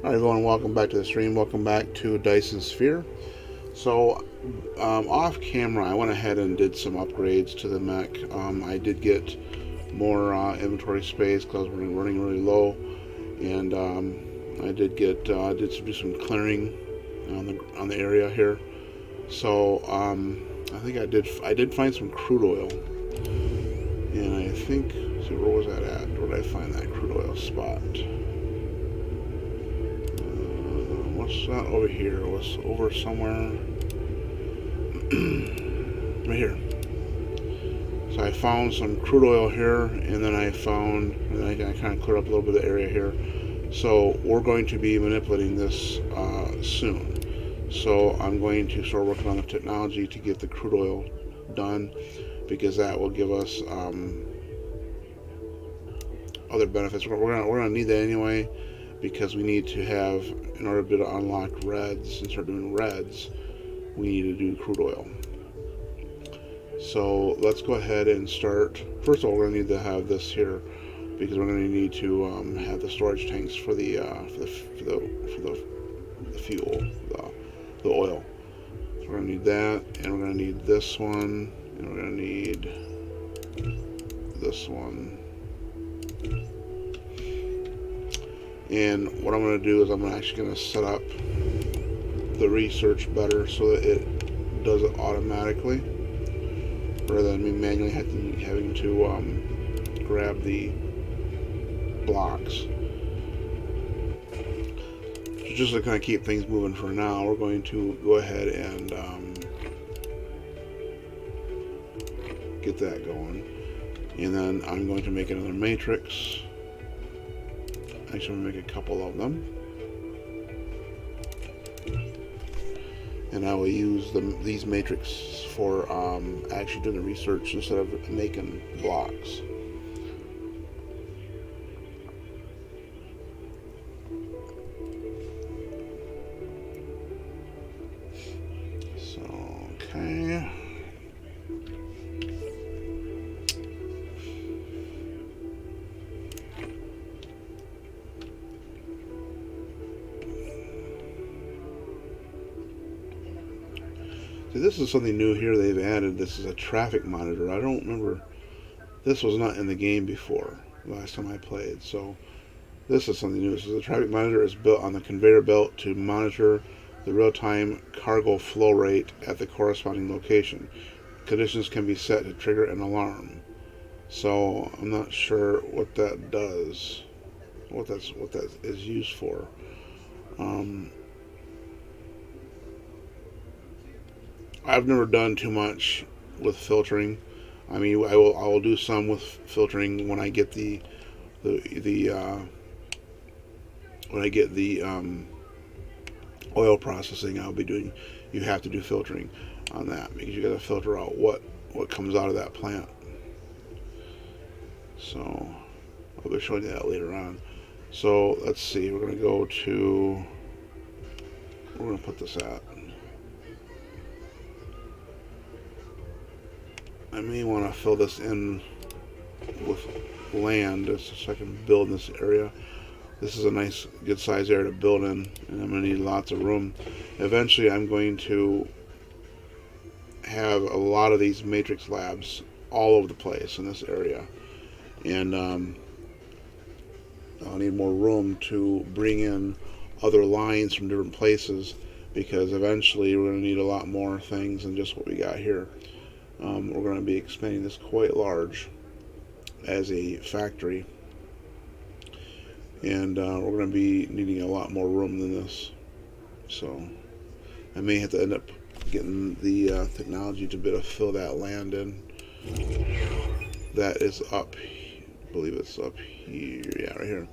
Hi everyone, welcome back to the stream. Welcome back to Dyson Sphere. So, off camera, I went ahead and did some upgrades to the mech. I did get more inventory space because I was running really low, and I did do some clearing on the area here. So, I think I did find some crude oil, and I think, see, where was that at? Where did I find that crude oil spot? What's not over here? It was over somewhere right here. So I found some crude oil here, and then I kind of cleared up a little bit of the area here. So we're going to be manipulating this soon. So I'm going to start working on the technology to get the crude oil done, because that will give us other benefits. We're gonna need that anyway, because we need to have, in order to unlock reds and start doing reds, we need to do crude oil. So let's go ahead and start. First of all, we're going to need to have this here, because we're going to need to have the storage tanks for the fuel, the oil. So we're going to need that, and we're going to need this one, and we're going to need this one. And what I'm going to do is I'm actually going to set up the research better so that it does it automatically, rather than me manually having to grab the blocks. So just to kind of keep things moving for now, we're going to go ahead and get that going. And then I'm going to make another matrix. Actually, I'm going to make a couple of them. And I will use these matrices for actually doing the research instead of making blocks. So, okay. See, this is something new here they've added. This is a traffic monitor. I don't remember. This was not in the game before last time I played. So this is something new. This is a traffic monitor is built on the conveyor belt to monitor the real-time cargo flow rate at the corresponding location. Conditions can be set to trigger an alarm. So I'm not sure what that does, what that is used for. I've never done too much with filtering. I mean, I will do some with filtering when I get the when I get the oil processing. I'll be doing. You have to do filtering on that, because you got to filter out what comes out of that plant. So I'll be showing you that later on. So let's see. We're gonna go to. We're gonna put this at. I may want to fill this in with land just so I can build in this area. This is a nice, good size area to build in, and I'm going to need lots of room. Eventually, I'm going to have a lot of these matrix labs all over the place in this area, and I'll need more room to bring in other lines from different places, because eventually we're going to need a lot more things than just what we got here. We're going to be expanding this quite large as a factory, and we're going to be needing a lot more room than this. So I may have to end up getting the technology to be able to fill that land in. That is up, I believe it's up here, yeah, right here.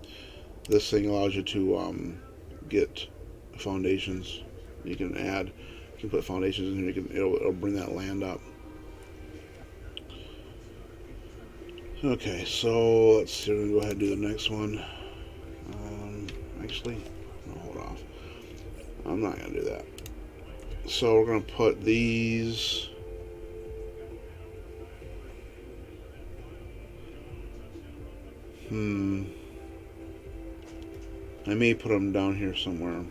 This thing allows you to get foundations. You can put foundations in here. It'll bring that land up. Okay, so let's see. We're gonna go ahead and do the next one. Actually, no, hold off. I'm not gonna do that. So we're gonna put these. I may put them down here somewhere.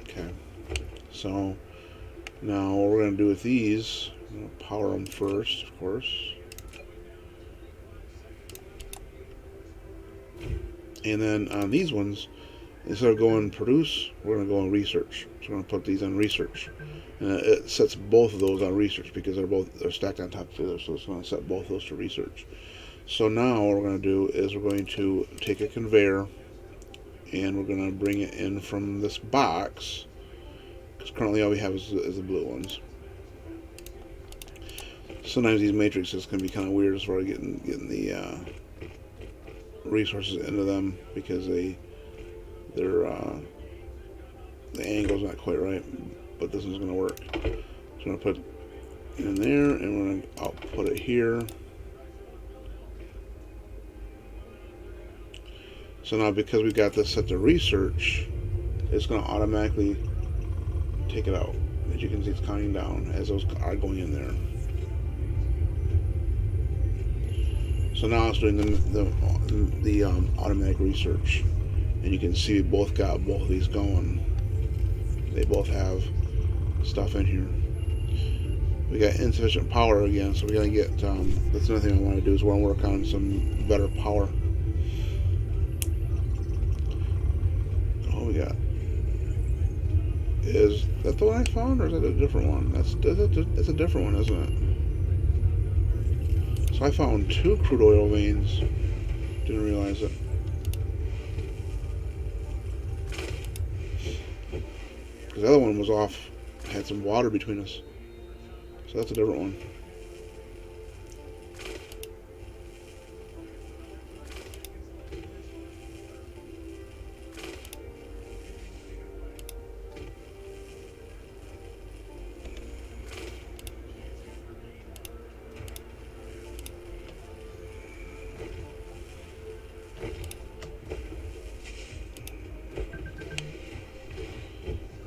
Okay. So now what we're going to do with these, I'm going to power them first, of course. And then on these ones, instead of going produce, we're going to go on research. So we're going to put these on research. And it sets both of those on research because they're stacked on top of each other. So it's going to set both of those to research. So now what we're going to do is we're going to take a conveyor and we're going to bring it in from this box, because currently all we have is the blue ones. Sometimes these matrices can be kind of weird as far as getting the resources into them, because the angle's not quite right, but this one's going to work. So I'm going to put it in there, and we're going to output it here. So now, because we got this set to research, it's going to automatically take it out. As you can see, it's counting down as those are going in there. So now it's doing the automatic research, and you can see we both got both of these going. They both have stuff in here. We got insufficient power again, so we gotta get. That's another thing I want to do is want to work on some better power. Oh, we got. Is that the one I found, or is that a different one? That's a different one, isn't it? So I found 2 crude oil veins. Didn't realize it. Because the other one was off, had some water between us. So that's a different one.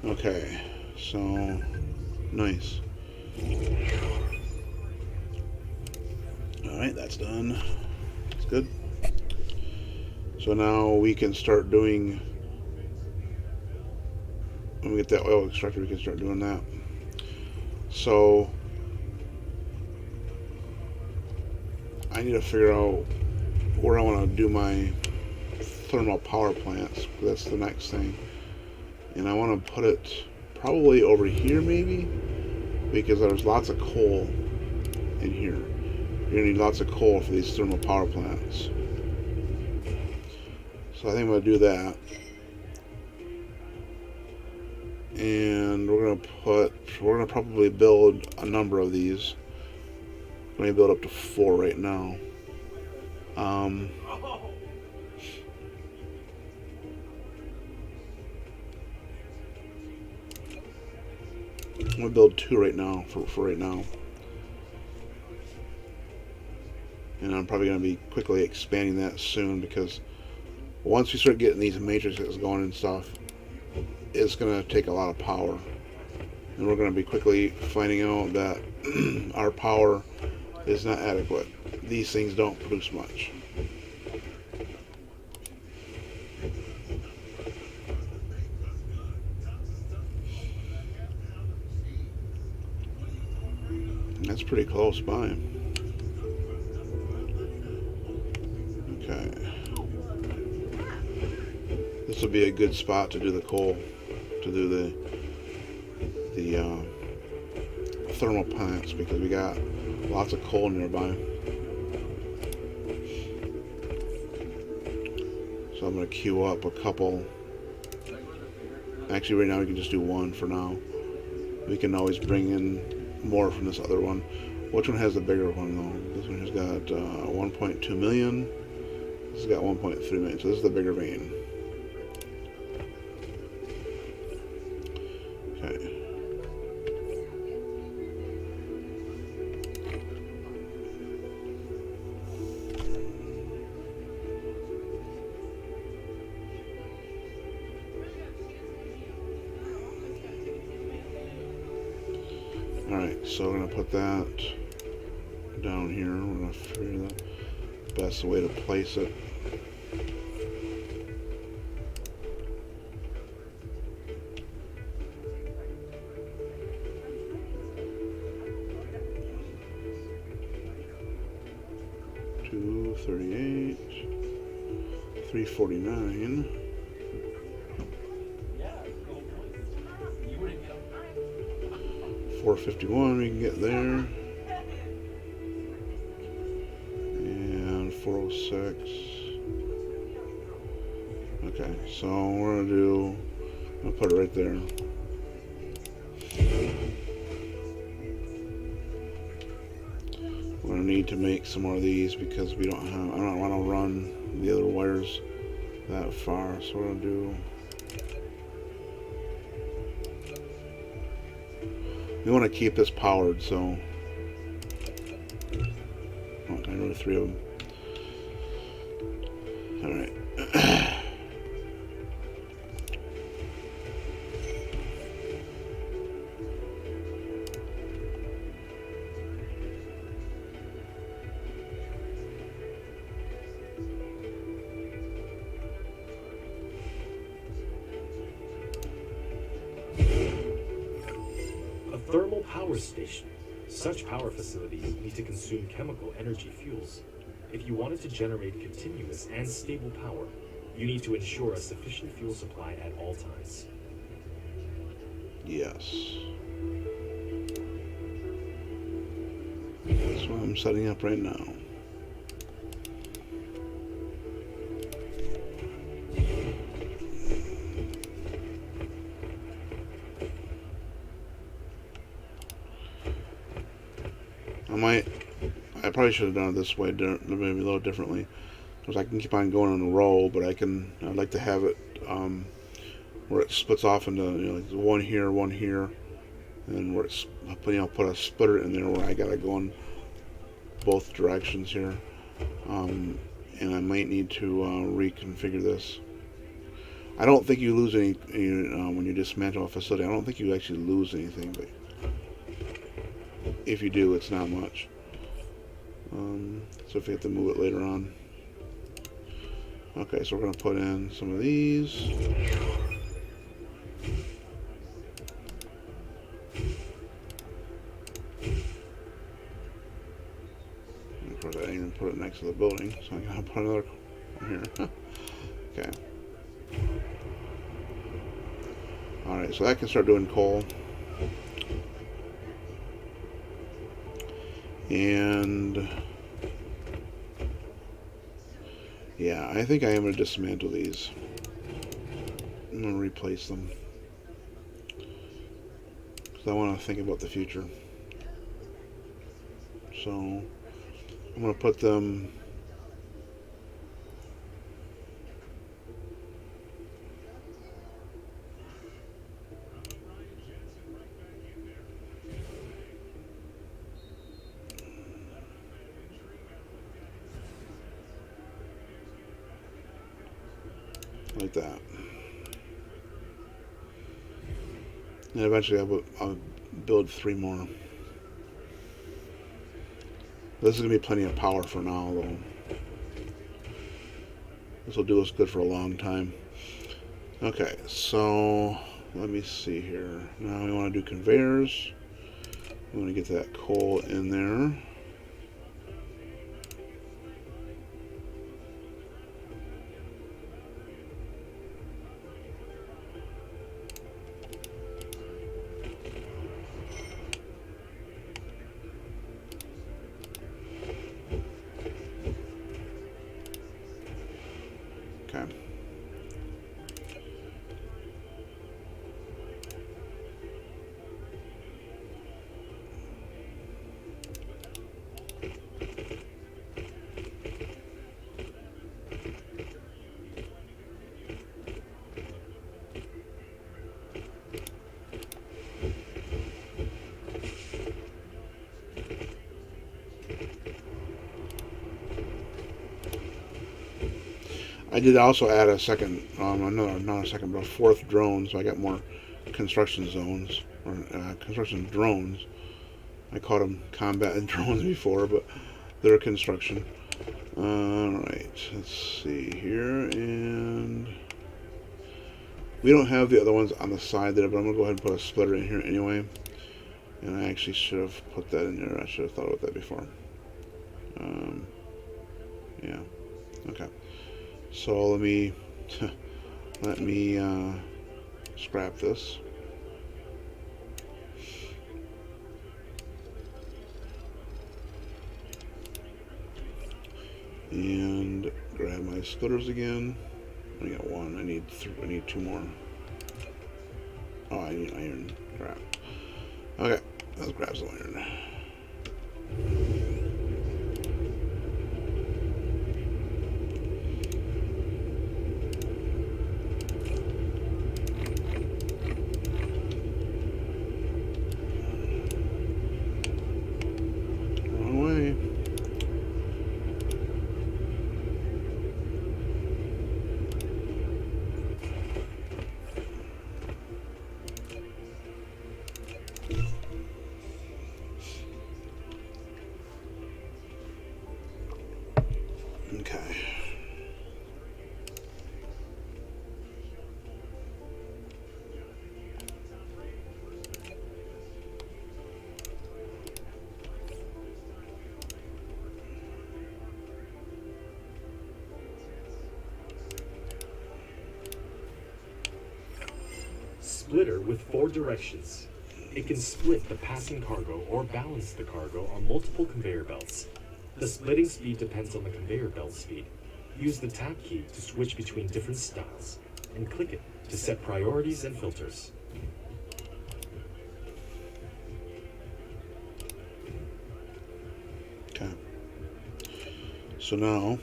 Okay, so nice. Alright, that's done. That's good. So now we can start doing, when we get that oil extractor, we can start doing that. So I need to figure out where I want to do my thermal power plants. That's the next thing. And I want to put it probably over here, maybe, because there's lots of coal in here. You're going to need lots of coal for these thermal power plants. So I think I'm going to do that. And we're going to probably build a number of these. I'm going to build up to 4 right now. I'm going to build 2 right now for right now. And I'm probably going to be quickly expanding that soon, because once we start getting these matrices going and stuff, it's going to take a lot of power. And we're going to be quickly finding out that our power is not adequate. These things don't produce much. That's pretty close by. Okay. This will be a good spot to do the coal, to do the thermal plants, because we got lots of coal nearby. So I'm going to queue up a couple. Actually, right now we can just do 1 for now. We can always bring in more from this other one. Which one has the bigger one, though? This one has got 1.2 million. This has got 1.3 million. So this is the bigger vein. Okay. So we're going to put that down here. We're going to figure the best way to place it. $238, $349. $451 we can get there. And 406. Okay, so we're gonna put it right there. We're gonna need to make some more of these because we don't have, I don't want to run the other wires that far, so we're gonna do, we want to keep this powered, so I know 3 of them. All right. Thermal power station. Such power facilities need to consume chemical energy fuels. If you want it to generate continuous and stable power, you need to ensure a sufficient fuel supply at all times. Yes. That's what I'm setting up right now. I probably should have done it this way, maybe a little differently, because I can keep on going on a roll, but I'd like to have it where it splits off into, like one here, and where it's, put a splitter in there where I gotta go in both directions here, and I might need to reconfigure this. I don't think you lose any when you dismantle a facility. I don't think you actually lose anything, but if you do, it's not much. So if you have to move it later on. Okay, so we're going to put in some of these. Of course, I didn't even put it next to the building, so I'm going to put another one here. Okay. Alright, so that can start doing coal. And yeah, I think I am going to dismantle these. I'm going to replace them because I want to think about the future. So I'm going to put them like that. And eventually I'll build 3 more. This is going to be plenty of power for now, though. This will do us good for a long time. Okay, so let me see here. Now we want to do conveyors. We want to get that coal in there. Okay. I did also add a second, not a second, but a 4th drone, so I got more construction zones, or construction drones. I caught them combat drones before, but they're construction. Alright, let's see here, and we don't have the other ones on the side there, but I'm going to go ahead and put a splitter in here anyway. And I actually should have put that in there. I should have thought about that before. Yeah. Okay. So let me scrap this. And grab my splitters again. I got one. I need two more. Oh, I need iron. Crap. Okay, let's grab some iron. Wrong way. Okay. Splitter with 4 directions. It can split the passing cargo or balance the cargo on multiple conveyor belts. The splitting speed depends on the conveyor belt speed. Use the tab key to switch between different styles, and click it to set priorities and filters. Okay. So now,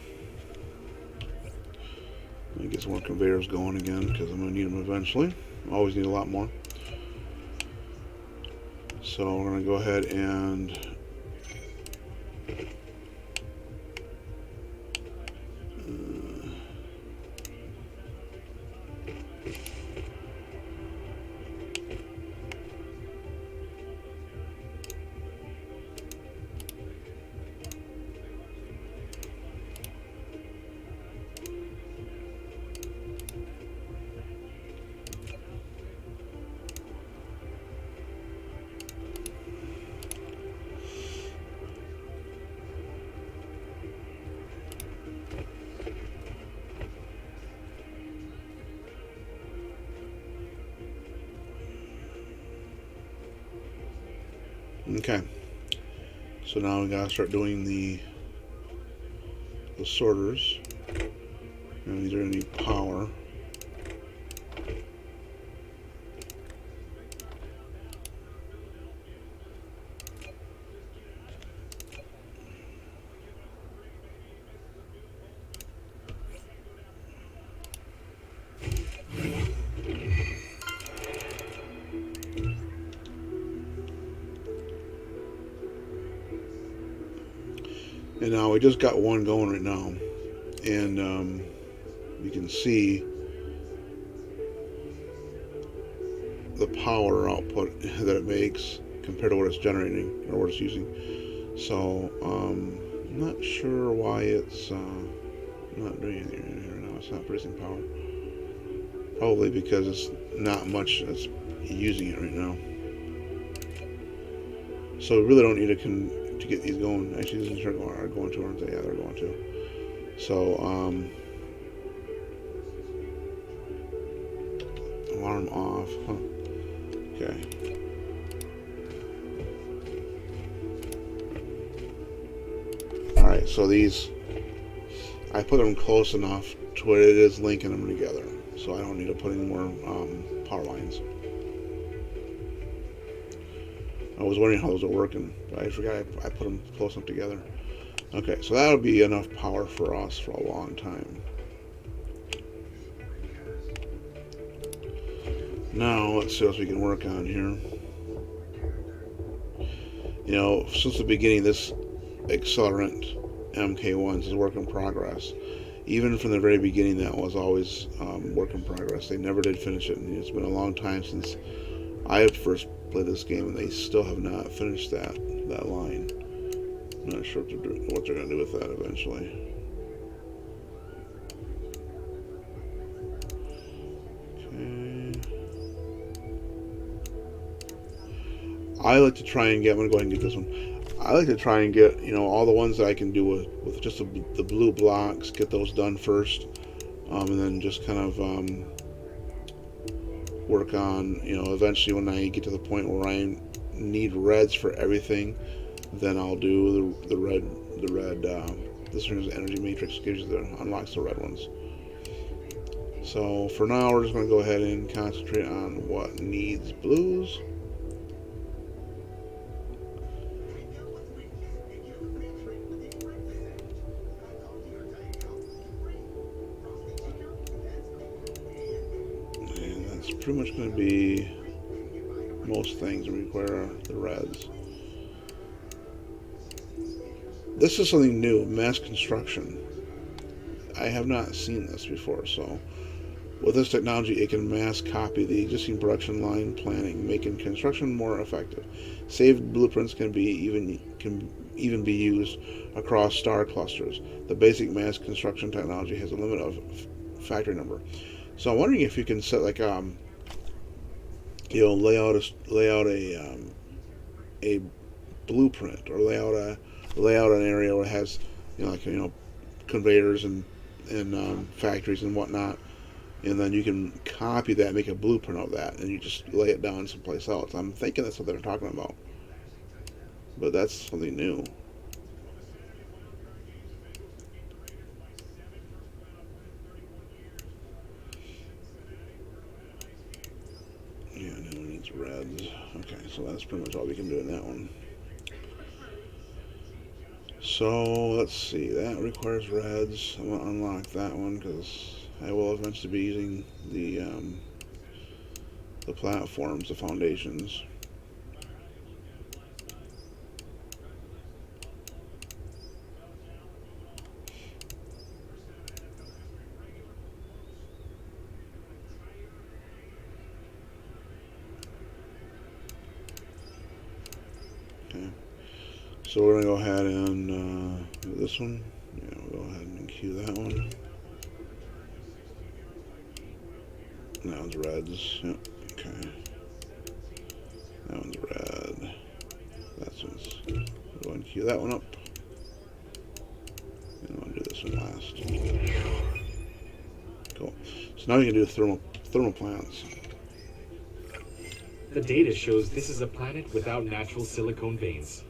let me get some more conveyors going again because I'm going to need them eventually. Always need a lot more. So we're going to go ahead and okay. So now we gotta start doing the sorters. And these are gonna need power. And now we just got one going right now, and you can see the power output that it makes compared to what it's generating or what it's using. So I'm not sure why it's not doing anything right now. It's not producing power. Probably because it's not much that's using it right now. So we really don't need to get these going. Actually, these are going to, aren't they? Yeah, they're going to. So, alarm off. Huh. Okay. Alright, so these, I put them close enough to where it is linking them together. So I don't need to put any more power lines. I was wondering how those are working, but I forgot I put them close enough together. Okay, so that'll be enough power for us for a long time. Now, let's see what else we can work on here. You know, since the beginning, this accelerant MK1 is a work in progress. Even from the very beginning, that was always work in progress. They never did finish it, and it's been a long time since I first played this game, and they still have not finished that. that line. I'm not sure what they're going to do with that eventually. I like to try and get. I'm gonna go ahead and get this one. I like to try and get all the ones that I can do with just the blue blocks. Get those done first, and then just kind of work on eventually when I get to the point where I need reds for everything, then I'll do the red. This one's energy matrix gives you unlocks the red ones. So for now, we're just going to go ahead and concentrate on what needs blues. And that's pretty much going to be most things that require the reds. This is something new, mass construction. I have not seen this before, so with this technology, it can mass copy the existing production line planning, making construction more effective. Saved blueprints can even be used across star clusters. The basic mass construction technology has a limit of factory number. So I'm wondering if you can set like lay out a blueprint, or lay out an area where it has conveyors and factories and whatnot, and then you can copy that, make a blueprint of that, and you just lay it down someplace else. I'm thinking that's what they're talking about, but that's something new. Yeah, no one needs reds. Okay, so that's pretty much all we can do in that one. So let's see, that requires reds. I'm gonna unlock that one because I will eventually be using the platforms, the foundations. Okay, so we're gonna go ahead and do this one. Yeah, we'll go ahead and queue that one. That one's reds. Yep. Okay. That one's red. That's one's. We'll go ahead and queue that one up. And I'll do this one last. Cool. So now you can do thermal plants. The data shows this is a planet without natural silicone veins.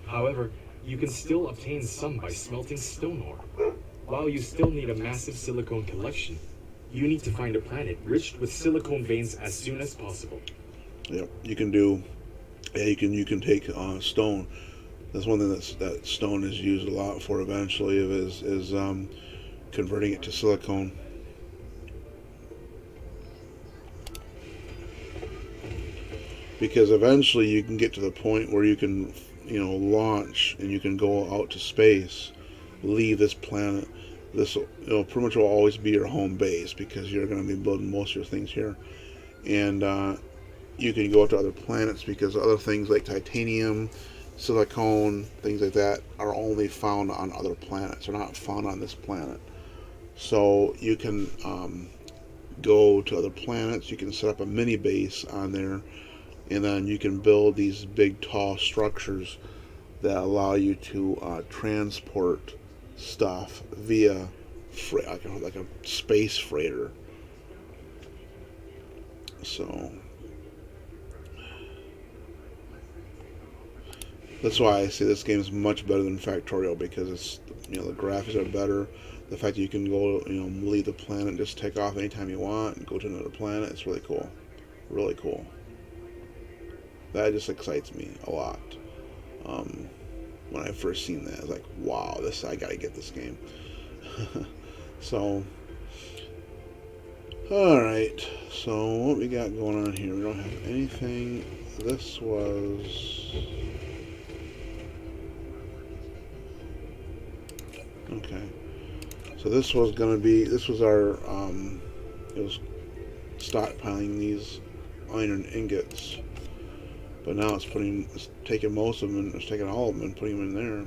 However, you can still obtain some by smelting stone ore. While you still need a massive silicone collection, you need to find a planet rich with silicone veins as soon as possible. Yep, you can do. Yeah, you can take stone. That's one thing that stone is used a lot for. Eventually, is converting it to silicone. Because eventually you can get to the point where you can, launch and you can go out to space, leave this planet. This pretty much will always be your home base because you're going to be building most of your things here, and you can go to other planets because other things like titanium, silicone, things like that are only found on other planets. They're not found on this planet. So you can go to other planets. You can set up a mini base on there, and then you can build these big, tall structures that allow you to transport stuff via like a space freighter. So that's why I say this game is much better than Factorial, because it's the graphics are better. The fact that you can go leave the planet, just take off anytime you want and go to another planet, it's really cool. Really cool. That just excites me a lot. When I first seen that, I was like, wow, I gotta get this game. So, alright, so what we got going on here? We don't have anything. This was... Okay. So this was our, it was stockpiling these iron ingots. But now it's taking most of them, and it's taking all of them and putting them in there.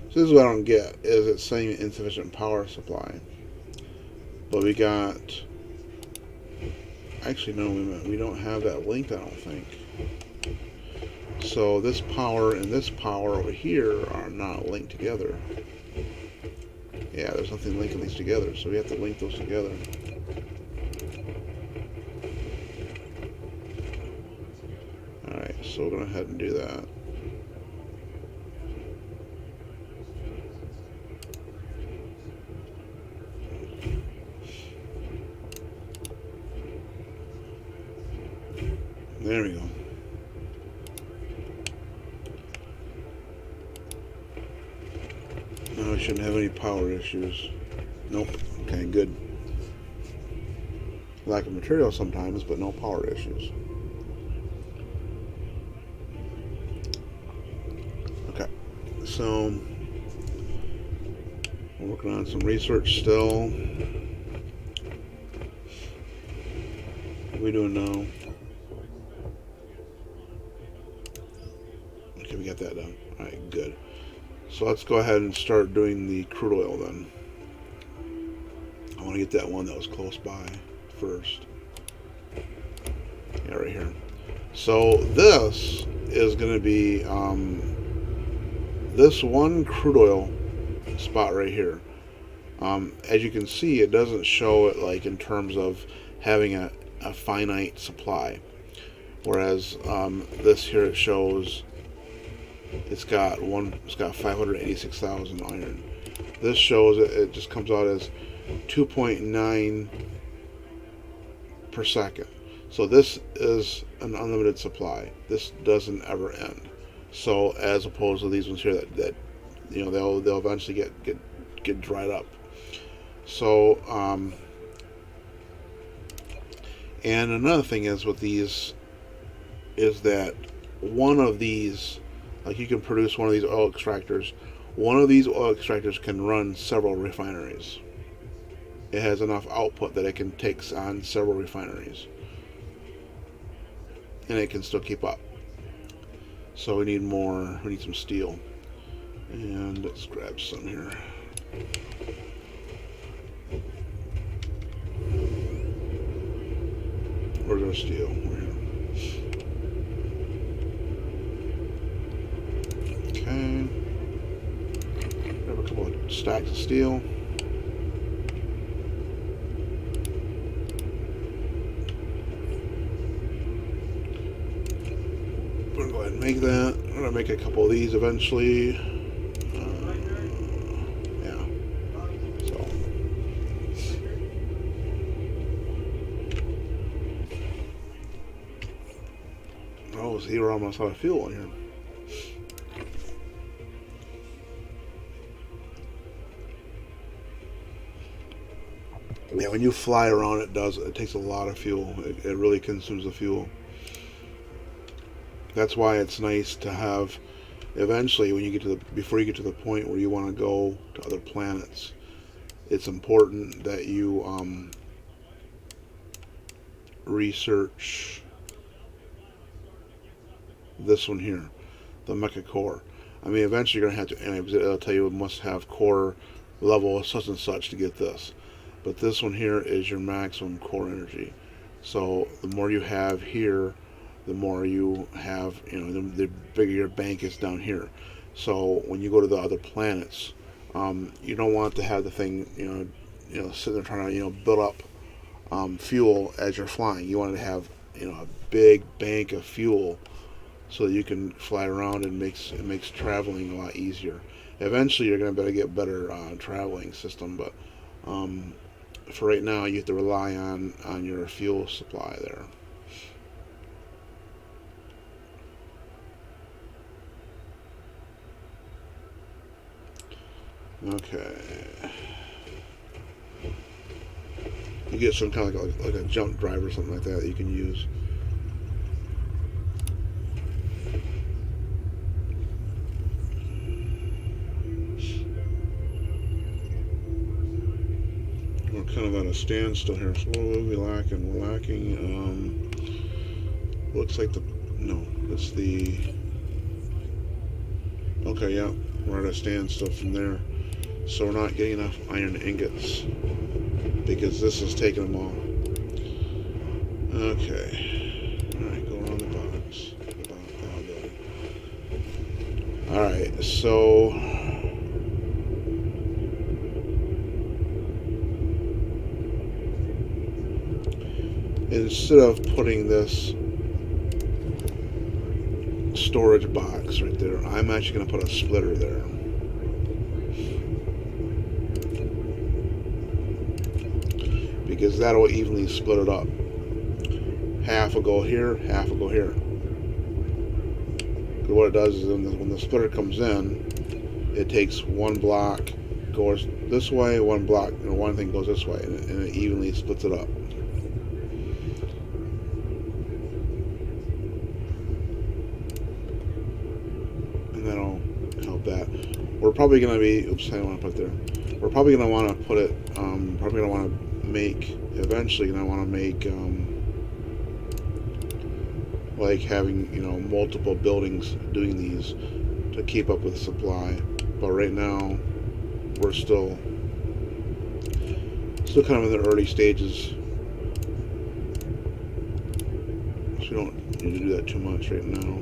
So this is what I don't get, is it's saying insufficient power supply. But we got, actually no, we don't have that linked, I don't think. So this power and this power over here are not linked together. Yeah, there's nothing linking these together, so we have to link those together. Alright, so we're going to go ahead and do that. There we go. Now we shouldn't have any power issues. Nope. Okay, good. Lack of material sometimes, but no power issues. Okay, so we're working on some research still. What are we doing now? Okay, we got that done. Alright, good. So let's go ahead and start doing the crude oil then. I want to get that one that was close by first. Yeah, right here. So this is going to be this one crude oil spot right here. As you can see, it doesn't show it like in terms of having a finite supply. Whereas this here, it shows it's got 586,000 iron. This shows it just comes out as 2.9 per second. So this is an unlimited supply. This doesn't ever end. So as opposed to these ones here that you know they'll eventually get dried up. So and another thing is with these is that one of these, like you can produce one of these oil extractors. One of these oil extractors can run several refineries. It has enough output that it can take on several refineries. And it can still keep up. So we need more, we need some steel. And let's grab some here. Where's our steel? We're here. Okay. Grab a couple of stacks of steel. We're gonna go ahead and make that. I'm gonna make a couple of these eventually. Yeah. So. Oh, see, we're almost out of fuel in here. Yeah, when you fly around, it takes a lot of fuel. It really consumes the fuel. That's why it's nice to have, eventually, when you get to before you get to the point where you want to go to other planets, it's important that you research this one here, the mecha core. I mean, eventually you're going to have to, and it'll tell you it must have core level such and such to get this. But this one here is your maximum core energy. So the more you have here, the more you have, the bigger your bank is down here. So when you go to the other planets, you don't want to have the thing, sitting there trying to, build up fuel as you're flying. You want to have, a big bank of fuel so that you can fly around, and it makes traveling a lot easier. Eventually, you're going to get better traveling system, but for right now, you have to rely on your fuel supply there. Okay. You get some kind of like a jump drive or something like that you can use. kind of at a standstill here. So what are we lacking? We're lacking, looks like no, it's the, okay, yeah, we're at a standstill from there. So we're not getting enough iron ingots because this is taking them all. Okay. Alright, go around the box. Alright, so instead of putting this storage box right there, I'm actually going to put a splitter there. Because that'll evenly split it up. Half will go here, half will go here. Because what it does is when the splitter comes in, it takes one block, goes this way, one block, and one thing goes this way, and it evenly splits it up. And that'll help that. We're probably going to be, oops, I don't want to put there. We're probably going to want to put it, probably going to want to make, eventually going to want to make, like having, you know, multiple buildings doing these to keep up with supply. But right now, we're still kind of in the early stages. So we don't need to do that too much right now.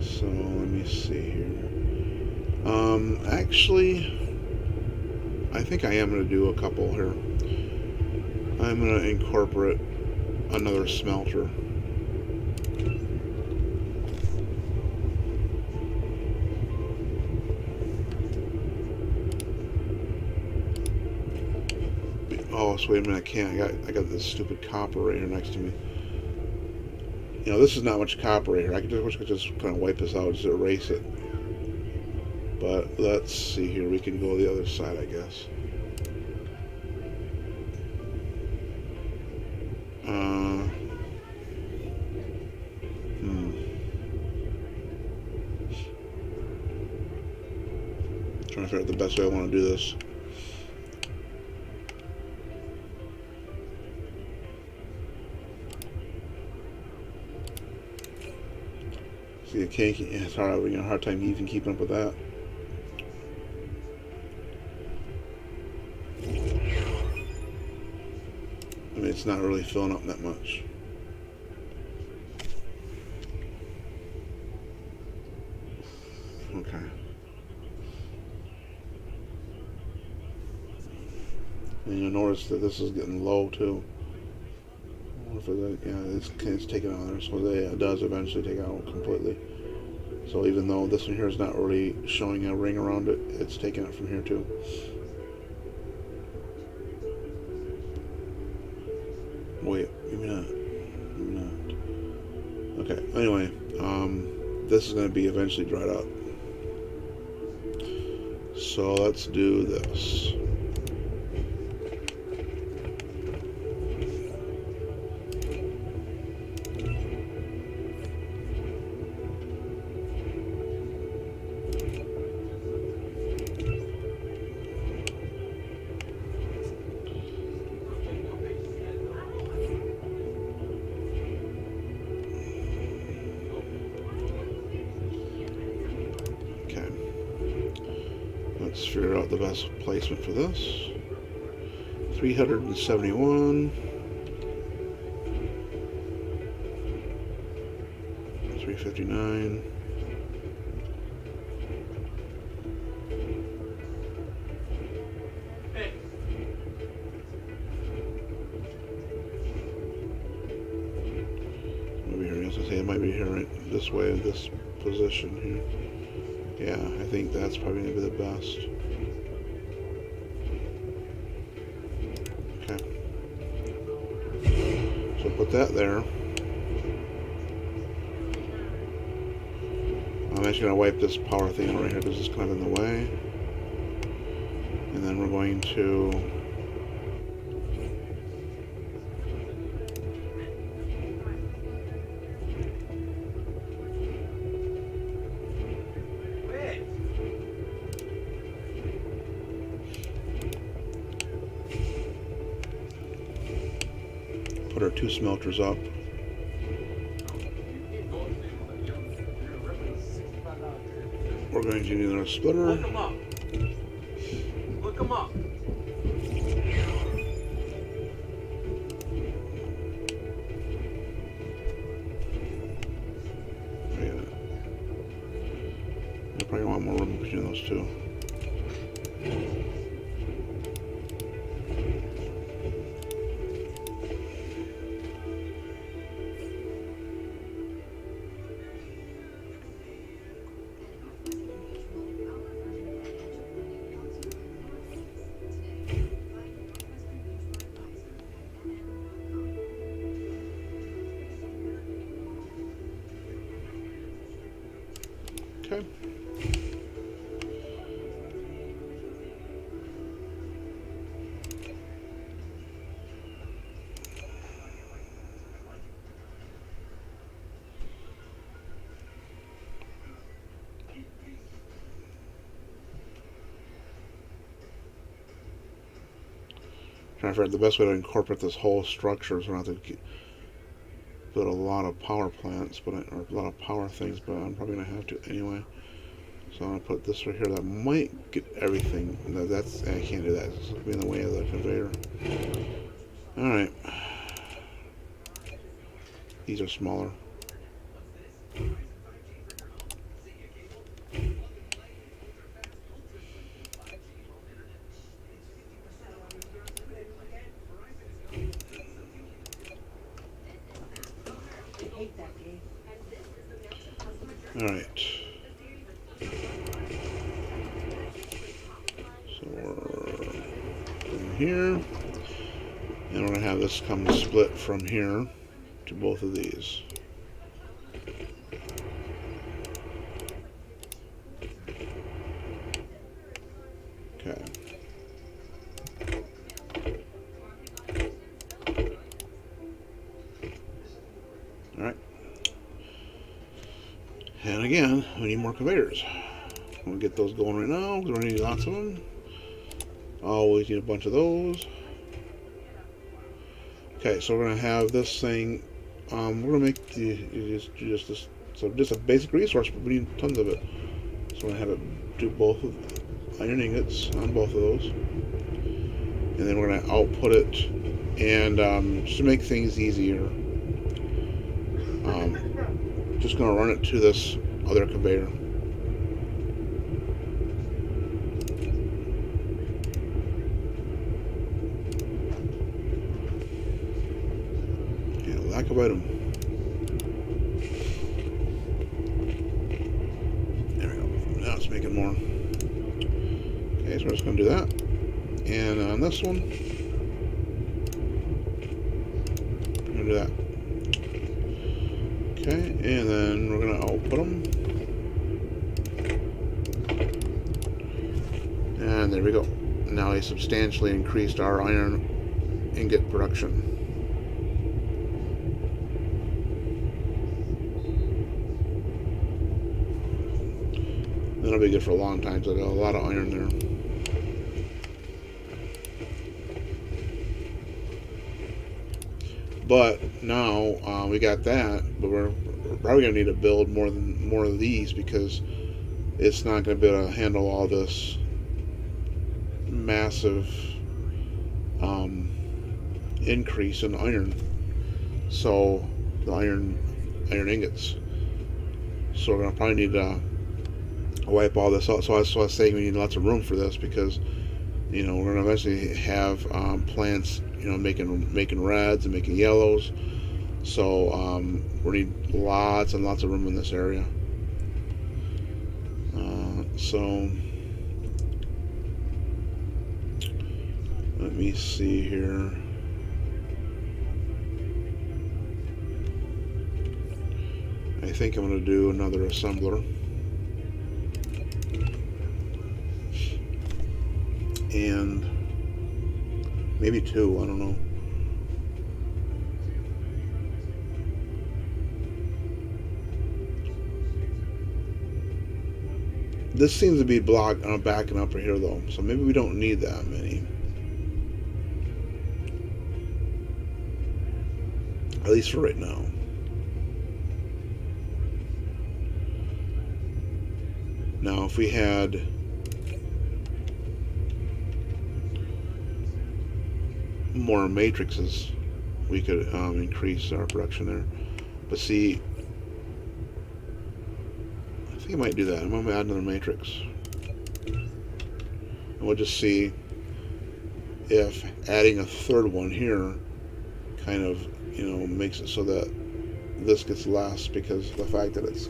So let me see here. Actually, I think I am going to do a couple here. I'm going to incorporate another smelter. Oh, so wait a minute, I can't. I got this stupid copper right here next to me. You know, this is not much copper right here. I could just kind of wipe this out, just erase it. But let's see here. We can go the other side, I guess. Trying to figure out the best way I want to do this. See, it's hard. Having a hard time even keeping up with that. I mean, it's not really filling up that much. Okay. And you'll notice that this is getting low too. Yeah, it's taken out there, so it does eventually take out completely. So even though this one here is not really showing a ring around it, it's taking it from here too. Wait, maybe not. Okay, anyway, this is going to be eventually dried up. So let's do this. Let's figure out the best placement for this. 371. 359. Maybe here, as I say, it might be here right this way in this position here. Yeah, I think that's probably going to be the best. Okay. So put that there. I'm actually going to wipe this power thing right here because it's kind of in the way. And then we're going to put our 2 smelters up. We're going to need our splitter. Look them up. Look them up. You probably want more room between those two. Okay. Trying to figure out the best way to incorporate this whole structure so I don't have to build a lot of power plants, or a lot of power things, but I'm probably gonna have to anyway. So I'm gonna put this right here. That might get everything. That's I can't do that. It's gonna be in the way of the conveyor. All right. These are smaller. All right. So we're in here, and we're gonna have this come split from here to both of these. Okay. All right. And again, we need more conveyors. We'll get those going right now because we're going to need lots of them. Always need a bunch of those. Okay, so we're going to have this thing. We're going to make just a basic resource, but we need tons of it. So we're going to have it do both of iron ingots on both of those. And then we're going to output it. And just to make things easier, just going to run it to this other conveyor. Yeah, lack of item. There we go. Now it's making more. Okay, so we're just going to do that. And on this one, we're going to do that. Okay, and then we're going to output them. And there we go. Now we substantially increased our iron ingot production. That'll be good for a long time, so I got a lot of iron there. But now we got that, but we're probably gonna need to build more of these because it's not gonna be able to handle all this massive increase in iron. So the iron ingots. So we're gonna probably need to wipe all this out. So that's why I was saying we need lots of room for this because we're gonna eventually have plants making reds and making yellows. So we need lots and lots of room in this area. So let me see here. I think I'm going to do another assembler. And maybe two, I don't know. This seems to be backing up right here though, so maybe we don't need that many. at least for right now. Now, if we had more matrices, we could increase our production there. But see, I think I might do that. I'm going to add another matrix. And we'll just see if adding a third one here kind of, makes it so that this gets less, because of the fact that it's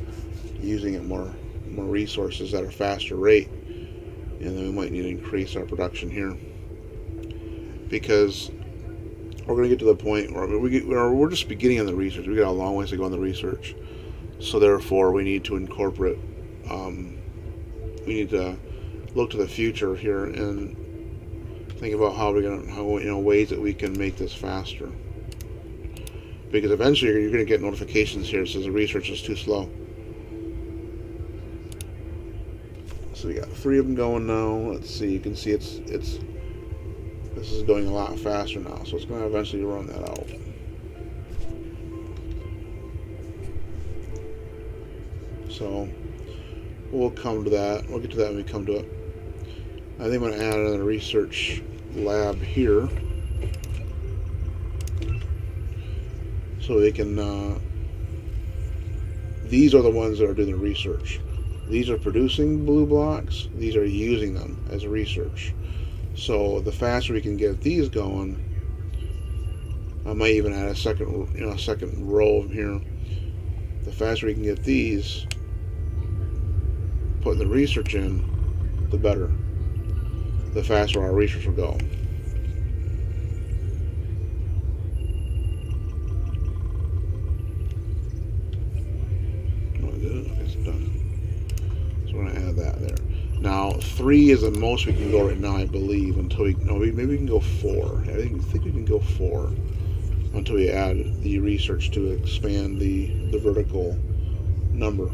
using it more resources at a faster rate. And then we might need to increase our production here, because we're going to get to the point where we're just beginning on the research. We got a long ways to go on the research, so therefore we need to incorporate. We need to look to the future here and think about how ways that we can make this faster. Because eventually you're going to get notifications here that says the research is too slow. So we got 3 of them going now. Let's see. You can see this is going a lot faster now, so it's going to eventually run that out. So we'll come to that. We'll get to that when we come to it. I think I'm going to add another research lab here, so they can. These are the ones that are doing the research. These are producing blue blocks. These are using them as research. So the faster we can get these going, I might even add a second row of here. The faster we can get these, putting the research in, the better. The faster our research will go. It's done. So we're going to add that there. Now, 3 is the most we can go right now, I believe, until maybe we can go 4. I think we can go 4 until we add the research to expand the vertical number.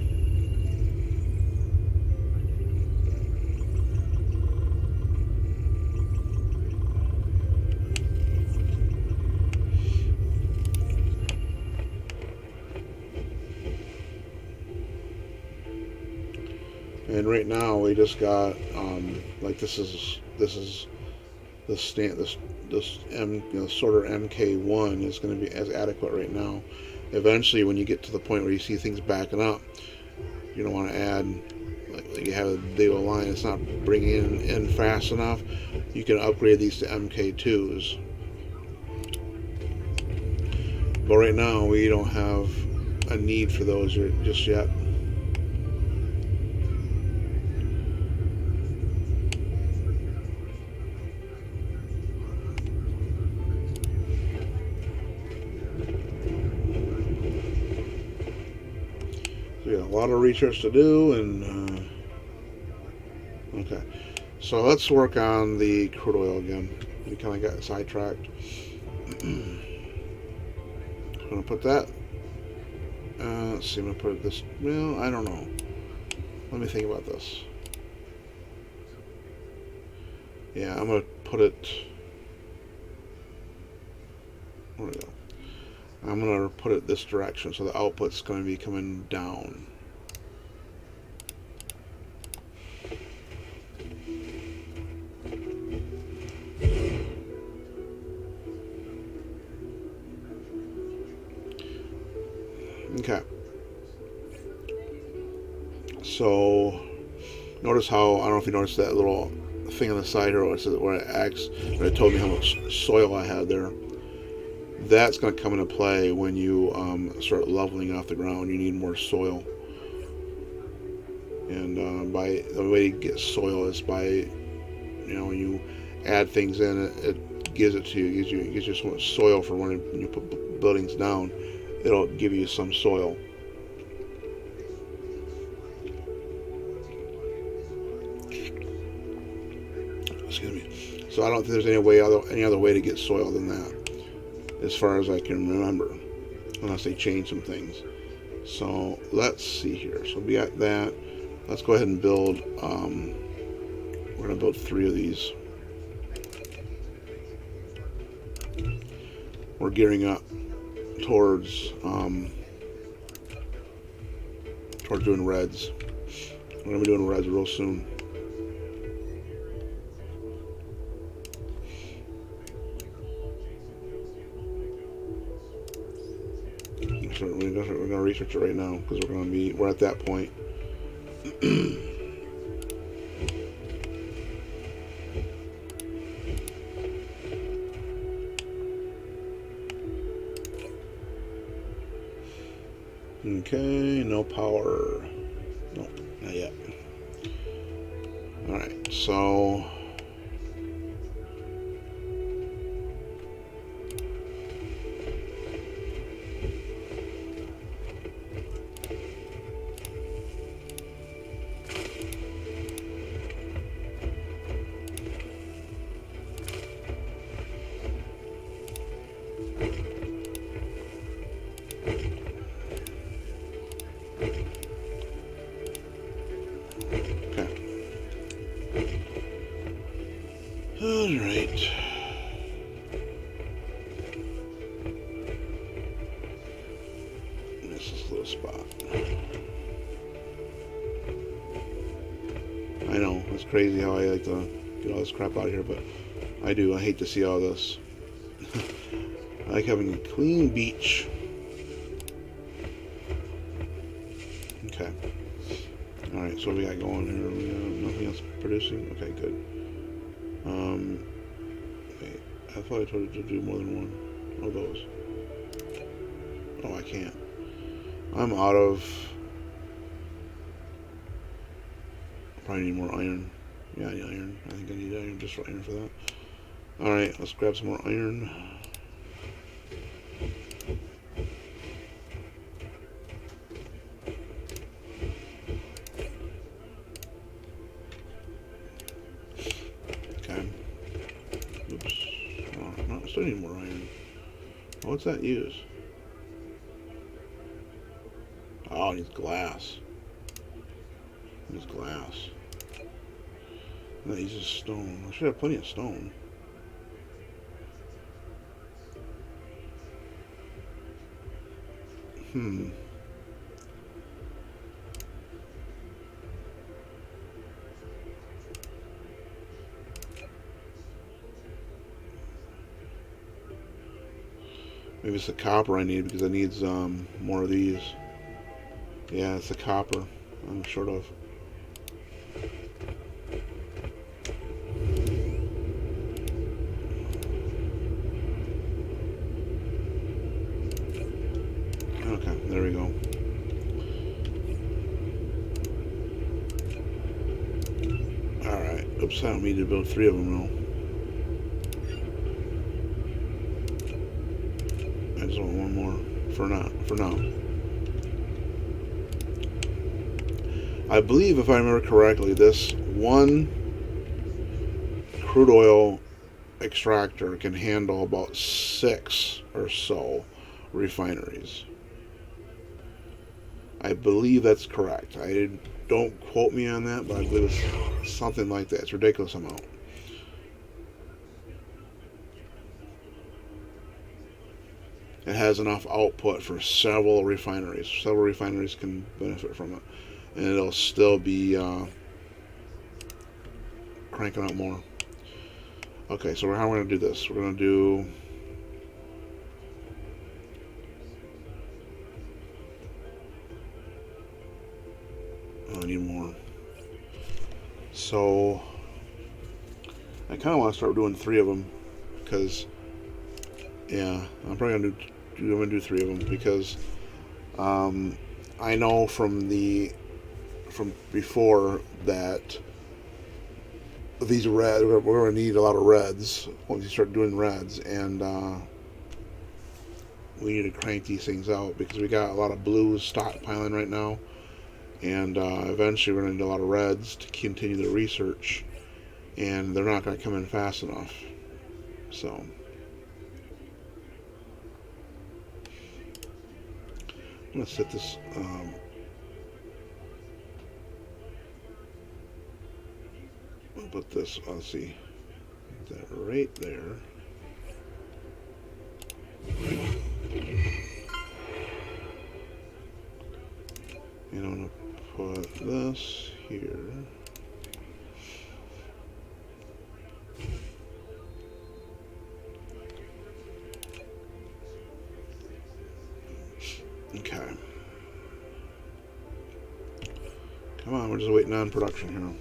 And right now we just got sorter MK1 is going to be as adequate right now. Eventually, when you get to the point where you see things backing up, you don't want to add, like you have a big line, it's not bringing in fast enough. You can upgrade these to MK2s. But right now we don't have a need for those just yet. We got a lot of research to do, and okay. So let's work on the crude oil again. We kind of got sidetracked. I'm gonna put that. Let's see. I'm gonna put it this. Well, I don't know. Let me think about this. Yeah, I'm gonna put it. Where we go? I'm going to put it this direction, so the output's going to be coming down. Okay. So notice how, I don't know if you noticed that little thing on the side here where it told me how much soil I had there. That's going to come into play when you start leveling off the ground. You need more soil, and by the way you get soil is by, when you add things in, it gives it to you. It gives you so much soil for when you put buildings down. It'll give you some soil. Excuse me. So I don't think there's any other way to get soil than that, as far as I can remember, unless they change some things. So let's see here. So we got that. Let's go ahead and build. We're going to build 3 of these. We're gearing up. towards towards doing reds. We're gonna be doing reds real soon. So we're gonna research it right now because we're at that point. Okay, no power. Nope, not yet. Alright, so alright. This is a little spot. I know, it's crazy how I like to get all this crap out of here, but I do. I hate to see all this. I like having a clean beach. Okay. Alright, so what we got going here? We got nothing else producing? Okay, good. Wait, I thought I told you to do more than one of those. Oh, I can't. I'm out of... Probably need more iron. Yeah, I need iron. I think I need iron just for iron for that. Alright, let's grab some more iron. Okay. Oops. Oh, no, I still need more iron. What's that use? Oh, it needs glass. It needs glass. That uses stone. I should have plenty of stone. Maybe it's the copper I need because I need more of these. Yeah, it's the copper I'm short of. Okay, there we go. Alright, oops, I don't need to build 3 of them though. I just want one more for now. I believe, if I remember correctly, this one crude oil extractor can handle about 6 or so refineries. I believe that's correct. Don't quote me on that, but I believe it's something like that. It's a ridiculous amount. It has enough output for several refineries. Several refineries can benefit from it, and it'll still be cranking out more. Okay, so how we're going to do this? We're going to do... Oh, I need more. So I kind of want to start doing 3 of them because, yeah, I'm probably going to do 3 of them because I know from before that these red, we're going to need a lot of reds once you start doing reds, and we need to crank these things out because we got a lot of blues stockpiling right now, and eventually we're going to need a lot of reds to continue the research, and they're not going to come in fast enough. So I'm going to set this I'll put this, let's see, put that right there. this here. Okay. Come on, we're just waiting on production here.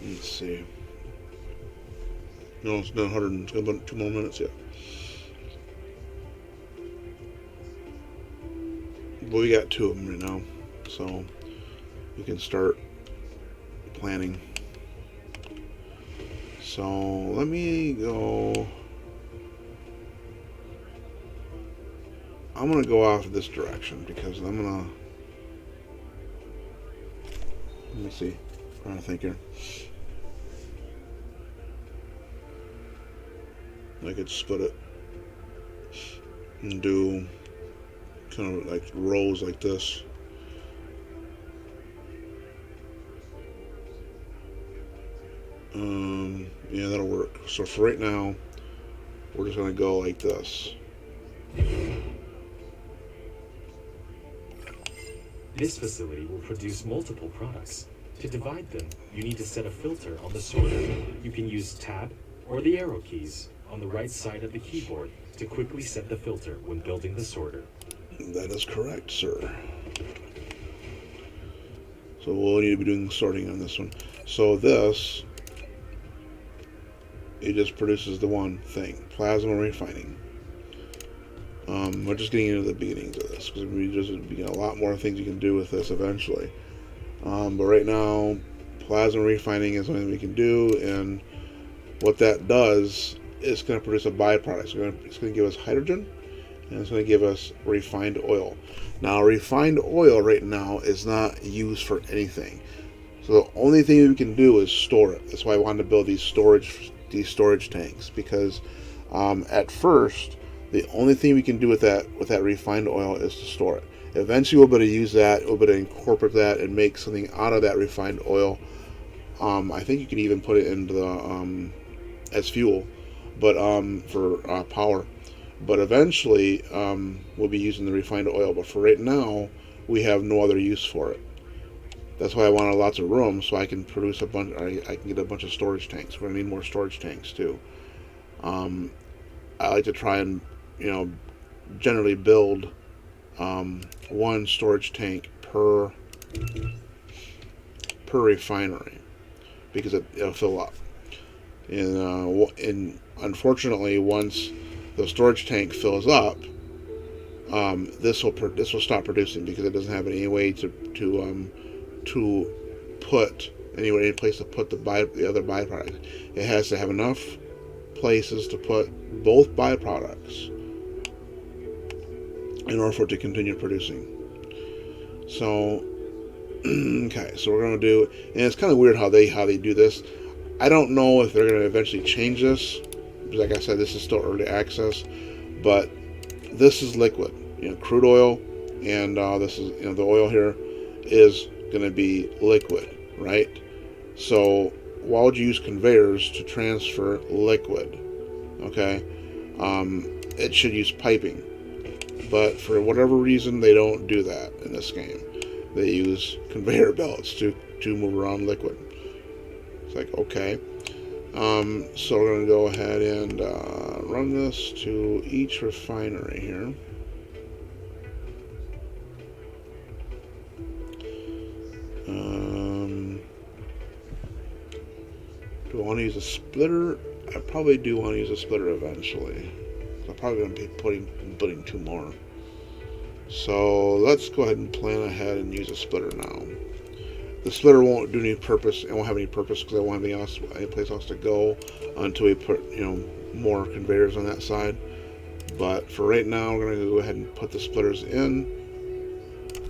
Let's see. No, it's done 100. It's got about 2 more minutes yet. Well, we got 2 of them right now, so we can start planning. So let me go. I'm gonna go off this direction because I'm gonna. Let me see. I'm trying to think here. I could split it and do kind of like rows like this. Yeah, that'll work. So for right now, we're just gonna go like this. This facility will produce multiple products. To divide them, you need to set a filter on the sorter. You can use Tab or the arrow keys on the right side of the keyboard to quickly set the filter when building the sorter. That is correct, sir. So we'll need to be doing sorting on this one. So this, it just produces the one thing, plasma refining. We're just getting into the beginnings of this because there's a lot more things you can do with this eventually. But right now, plasma refining is something we can do, and what that does is going to produce a byproduct. It's going to give us hydrogen, and it's going to give us refined oil. Now, refined oil right now is not used for anything. So the only thing we can do is store it. That's why I wanted to build these storage tanks, because at first the only thing we can do with that refined oil is to store it. Eventually we'll be able to use that, we'll be able to incorporate that and make something out of that refined oil. I think you can even put it into the as fuel, but for power. But eventually we'll be using the refined oil. But for right now, we have no other use for it. That's why I wanted lots of room so I can produce a bunch. I can get a bunch of storage tanks. We're gonna need more storage tanks too. I like to try and generally build one storage tank per refinery because it'll fill up. And unfortunately, once the storage tank fills up, this will stop producing because it doesn't have any way to put any place to put the other byproducts. It has to have enough places to put both byproducts in order for it to continue producing. So okay, so we're gonna do, and it's kind of weird how they do this. I don't know if they're gonna eventually change this, because like I said, this is still early access, but this is liquid, crude oil, and this is the oil here is gonna be liquid, right? So why would you use conveyors to transfer liquid? Okay, it should use piping, but for whatever reason they don't do that in this game. They use conveyor belts to move around liquid. It's like, okay. So we're going to go ahead and run this to each refinery here. Do I want to use a splitter? I probably do want to use a splitter eventually. I'm probably going to be putting 2 more. So let's go ahead and plan ahead and use a splitter now. The splitter won't do any purpose. It won't have any purpose because I won't have any place else to go until we put more conveyors on that side. But for right now, we're going to go ahead and put the splitters in,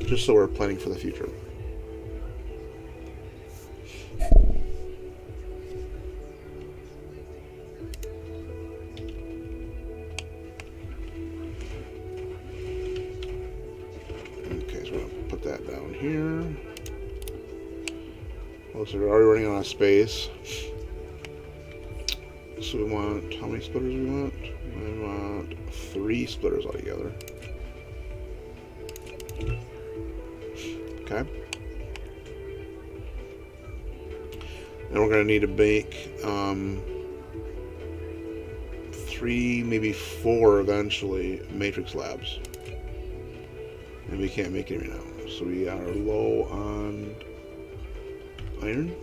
just so we're planning for the future. here. Oh, so we're already running out of space. So we want, how many splitters we want? We want 3 splitters altogether. Okay. And we're going to need to make 3, maybe 4 eventually matrix labs. And we can't make any right now. So we are low on iron.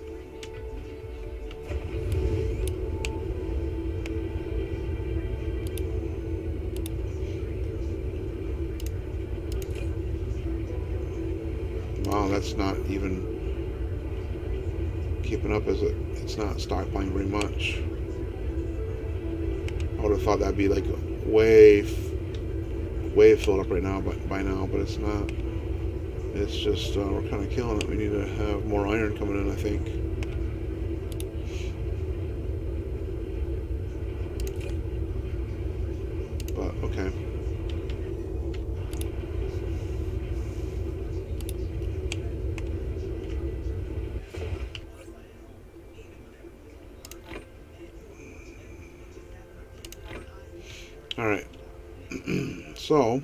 Wow, that's not even keeping up, is it? It's not stockpiling very much. I would have thought that'd be like way filled up right now, by now, but it's not. It's just we're kind of killing it. We need to have more iron coming in, I think. But okay. All right. So.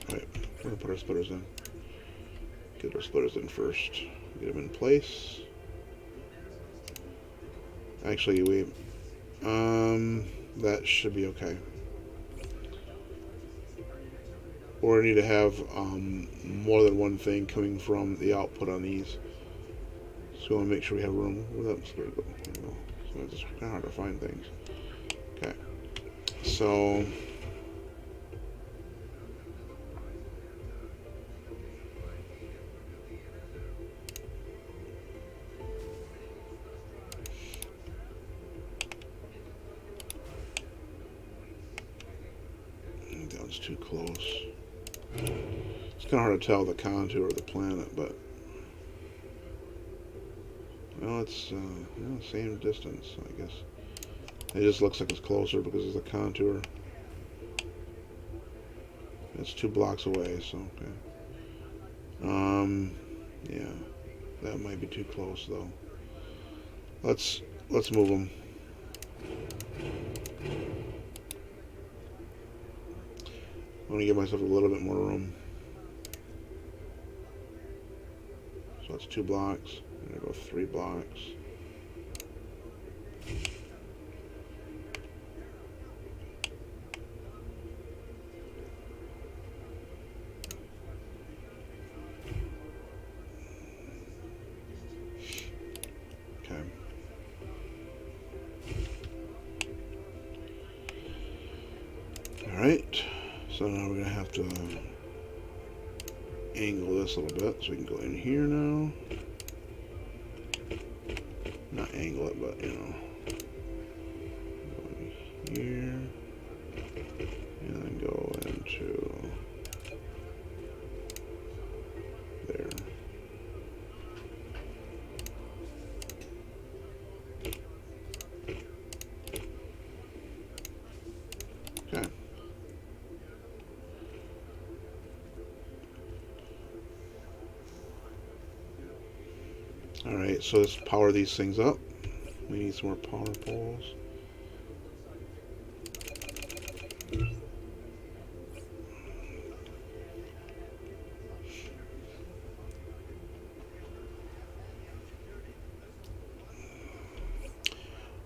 Alright, we're going to put our splitters in. Get our splitters in first. Get them in place. Actually, that should be okay. Or we need to have more than one thing coming from the output on these. So we want to make sure we have room. Where that splitter go? So it's just kind of hard to find things. Okay. So. That was too close. It's kind of hard to tell the contour of the planet, but well, it's same distance, I guess. It just looks like it's closer because of the contour. It's 2 blocks away, so okay. Yeah, that might be too close though. Let's move them. I'm gonna give myself a little bit more room. So that's 2 blocks. I'm gonna go 3 blocks. Okay. All right. So now we're gonna have to angle this a little bit so we can go in here now. Not angle it, but you know, go in here and then go into there. Okay. All right, so let's power these things up. We need some more power poles.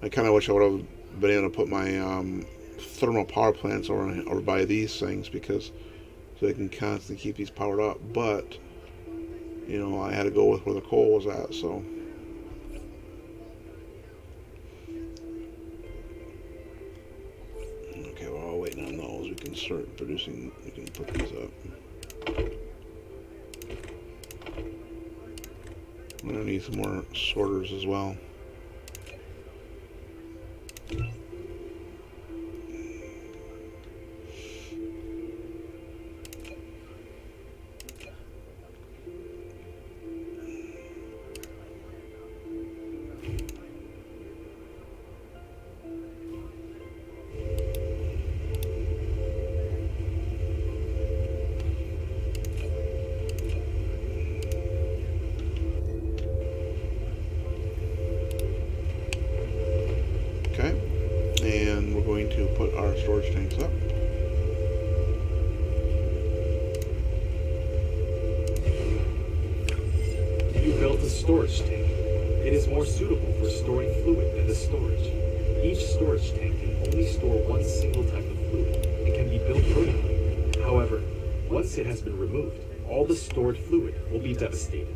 I kind of wish I would have been able to put my thermal power plants over by these things, because so they can constantly keep these powered up. But you know, I had to go with where the coal was at, so. Okay, while we're waiting on those, we can start producing, we can put these up. I'm gonna need some more sorters as well. And we're going to put our storage tanks up. You built a storage tank. It is more suitable for storing fluid than the storage. Each storage tank can only store one single type of fluid and can be built vertically. However, once it has been removed, all the stored fluid will be devastated.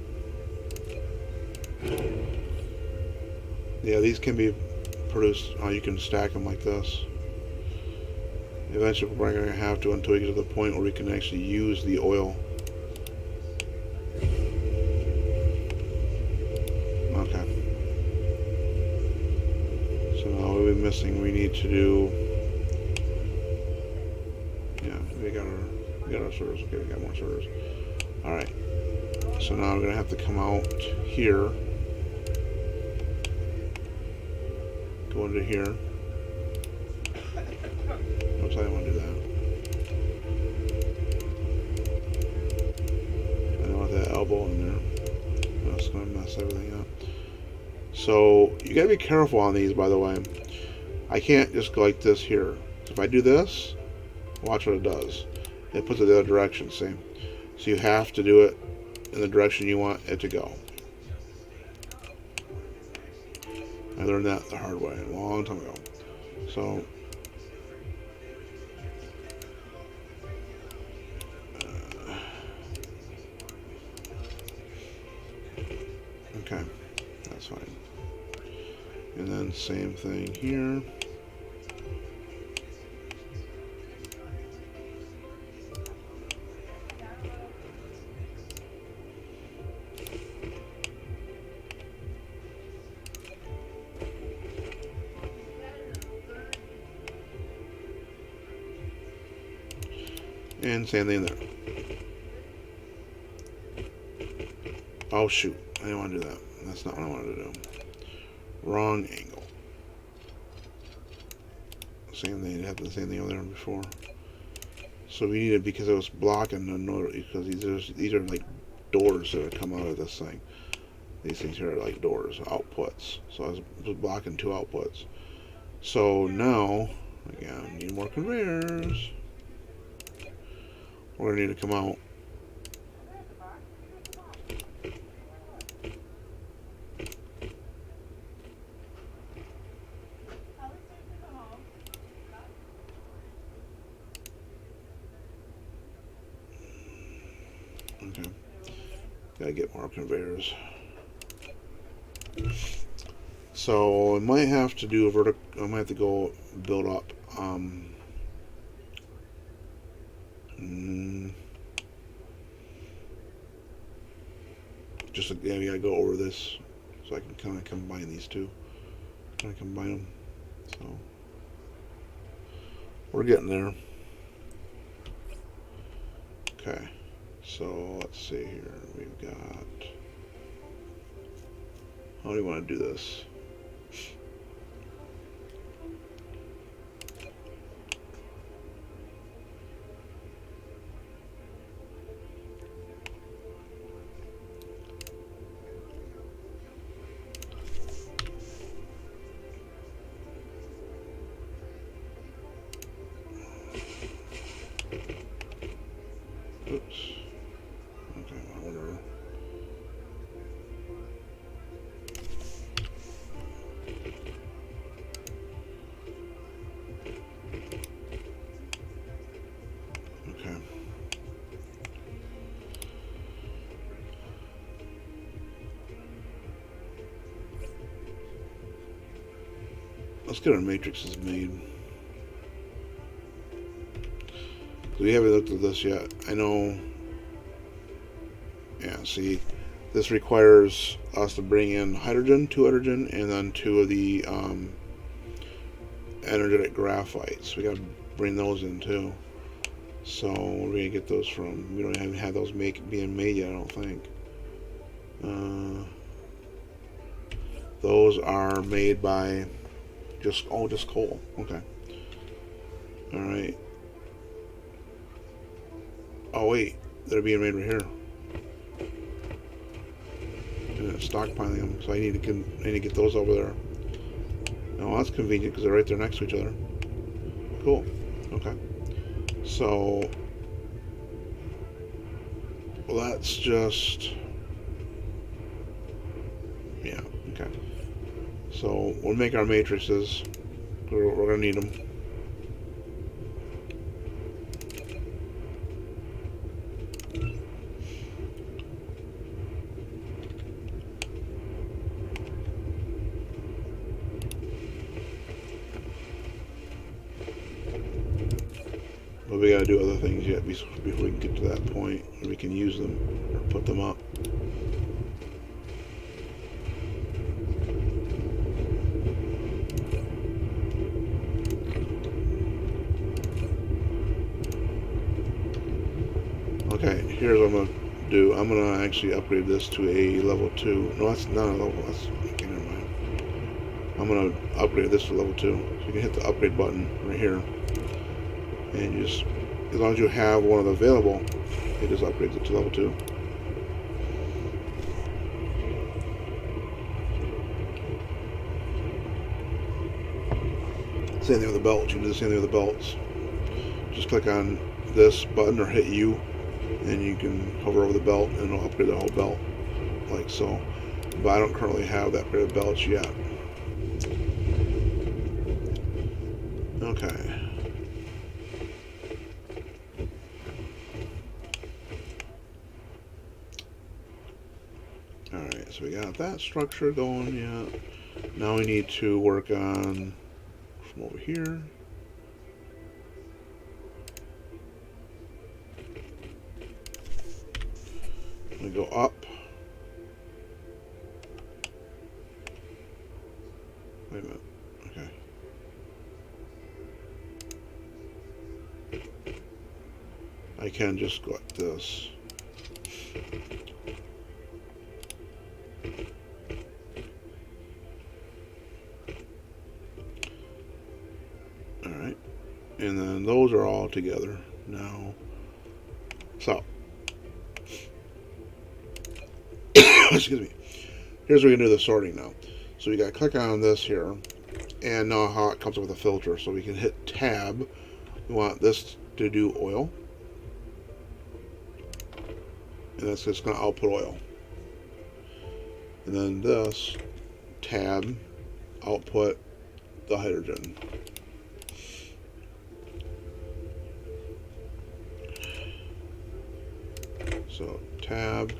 Yeah, these can be produced. You can stack them like this. Eventually, we're going to have to until we get to the point where we can actually use the oil. Okay. So now what we've been missing, we need to do. Yeah, we got our sorters. Okay, we got more sorters. All right. So now we're going to have to come out here. Go into here. Oops, I didn't want to do that. I don't want that elbow in there. That's going to mess everything up. So you got to be careful on these, by the way. I can't just go like this here. If I do this, watch what it does. It puts it the other direction, see? So you have to do it in the direction you want it to go. I learned that the hard way a long time ago. So, okay, that's fine. And then same thing here. And same thing there. Oh shoot, I didn't want to do that. That's not what I wanted to do. Wrong angle. Same thing, it happened the same thing over there before. So we need it because it was blocking the note, because these are like doors that come out of this thing. These things here are like doors, outputs. So I was blocking two outputs. So now, again, need more conveyors. We're going to need to come out. Okay. Gotta get more conveyors. So I might have to do a vertical. I might have to go build up. Just yeah, we gotta go over this so I can kind of combine these two. Kind of combine them. So we're getting there. Okay. So let's see here. We've got. How do you want to do this? Oops. Okay, whatever. Okay. Let's get our matrices made. We haven't looked at this yet. I know. Yeah, see, this requires us to bring in two hydrogen, and then two of the energetic graphites. We gotta bring those in too. So where are we gonna get those from? We don't even have those being made yet, I don't think. Those are made by just coal. Okay. All right. Oh wait, they're being made right here. Stockpiling them, so I need to get those over there. Now that's convenient because they're right there next to each other. Cool. Okay. So let's just, yeah, okay. So we'll make our matrices. We're going to need them. But we got to do other things yet before we can get to that point where we can use them or put them up. Okay, here's what I'm going to do. I'm going to actually upgrade this to a level 2. No, that's not a level. That's, okay, never mind. I'm going to upgrade this to level 2. So you can hit the upgrade button right here. And you just, as long as you have one of the available, it just upgrades it to level 2. Same thing with the belts. You can do the same thing with the belts. Just click on this button or hit U, and you can hover over the belt and it'll upgrade the whole belt, like so. But I don't currently have that pair of belts yet. Okay. Alright, so we got that structure going yet. Now we need to work on from over here. We go up. Wait a minute. Okay. I can just go like this. Alright. And then those are all together now. So. Excuse me. Here's where we can do the sorting now. So we got to click on this here. And now how it comes up with a filter. So we can hit tab. We want this to do oil. And that's just going to output oil. And then this tab, output the hydrogen. So tab,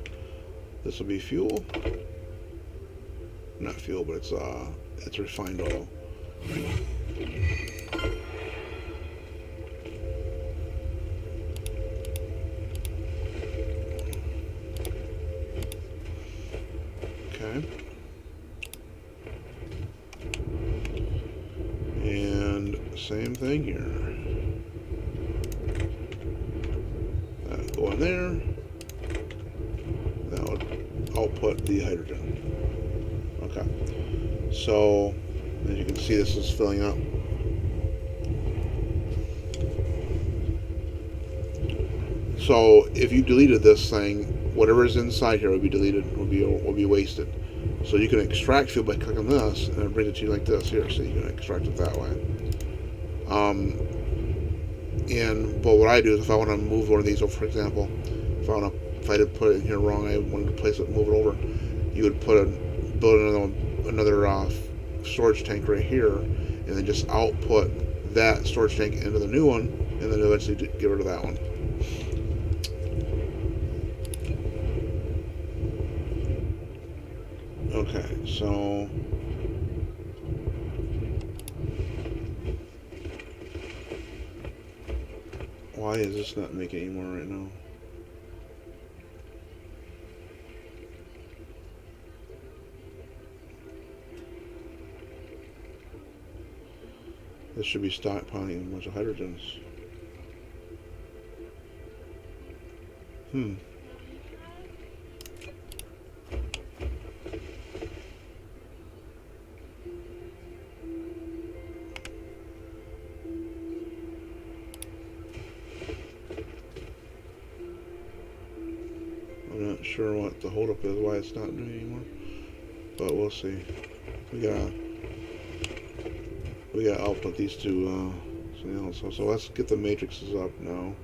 this will be fuel. Not fuel, but it's refined oil. Okay. And same thing here. That go in there. That would output the hydrogen. Okay. So as you can see, this is filling up. So if you deleted this thing, whatever is inside here will be deleted, will be wasted. So you can extract fuel by clicking this, and it brings it to you like this here. So you can extract it that way. But what I do is if I want to move one of these over, for example, if I did put it in here wrong, I wanted to place it, move it over. You would build another storage tank right here, and then just output that storage tank into the new one, and then eventually get rid of that one. Okay, so why is this not making any more right now? This should be stockpiling a bunch of hydrogens. I'm not sure what the holdup is, why it's not doing anymore, but we'll see. We got we got to output these two. So let's get the matrices up now.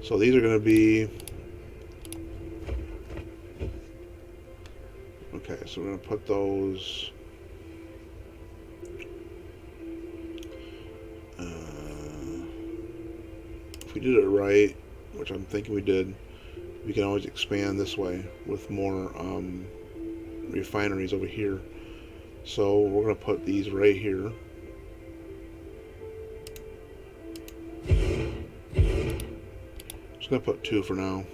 So these are going to be. Okay, so we're going to put those. If we did it right, which I'm thinking we did, we can always expand this way with more refineries over here. So we're going to put these right here. Just going to put 2 for now.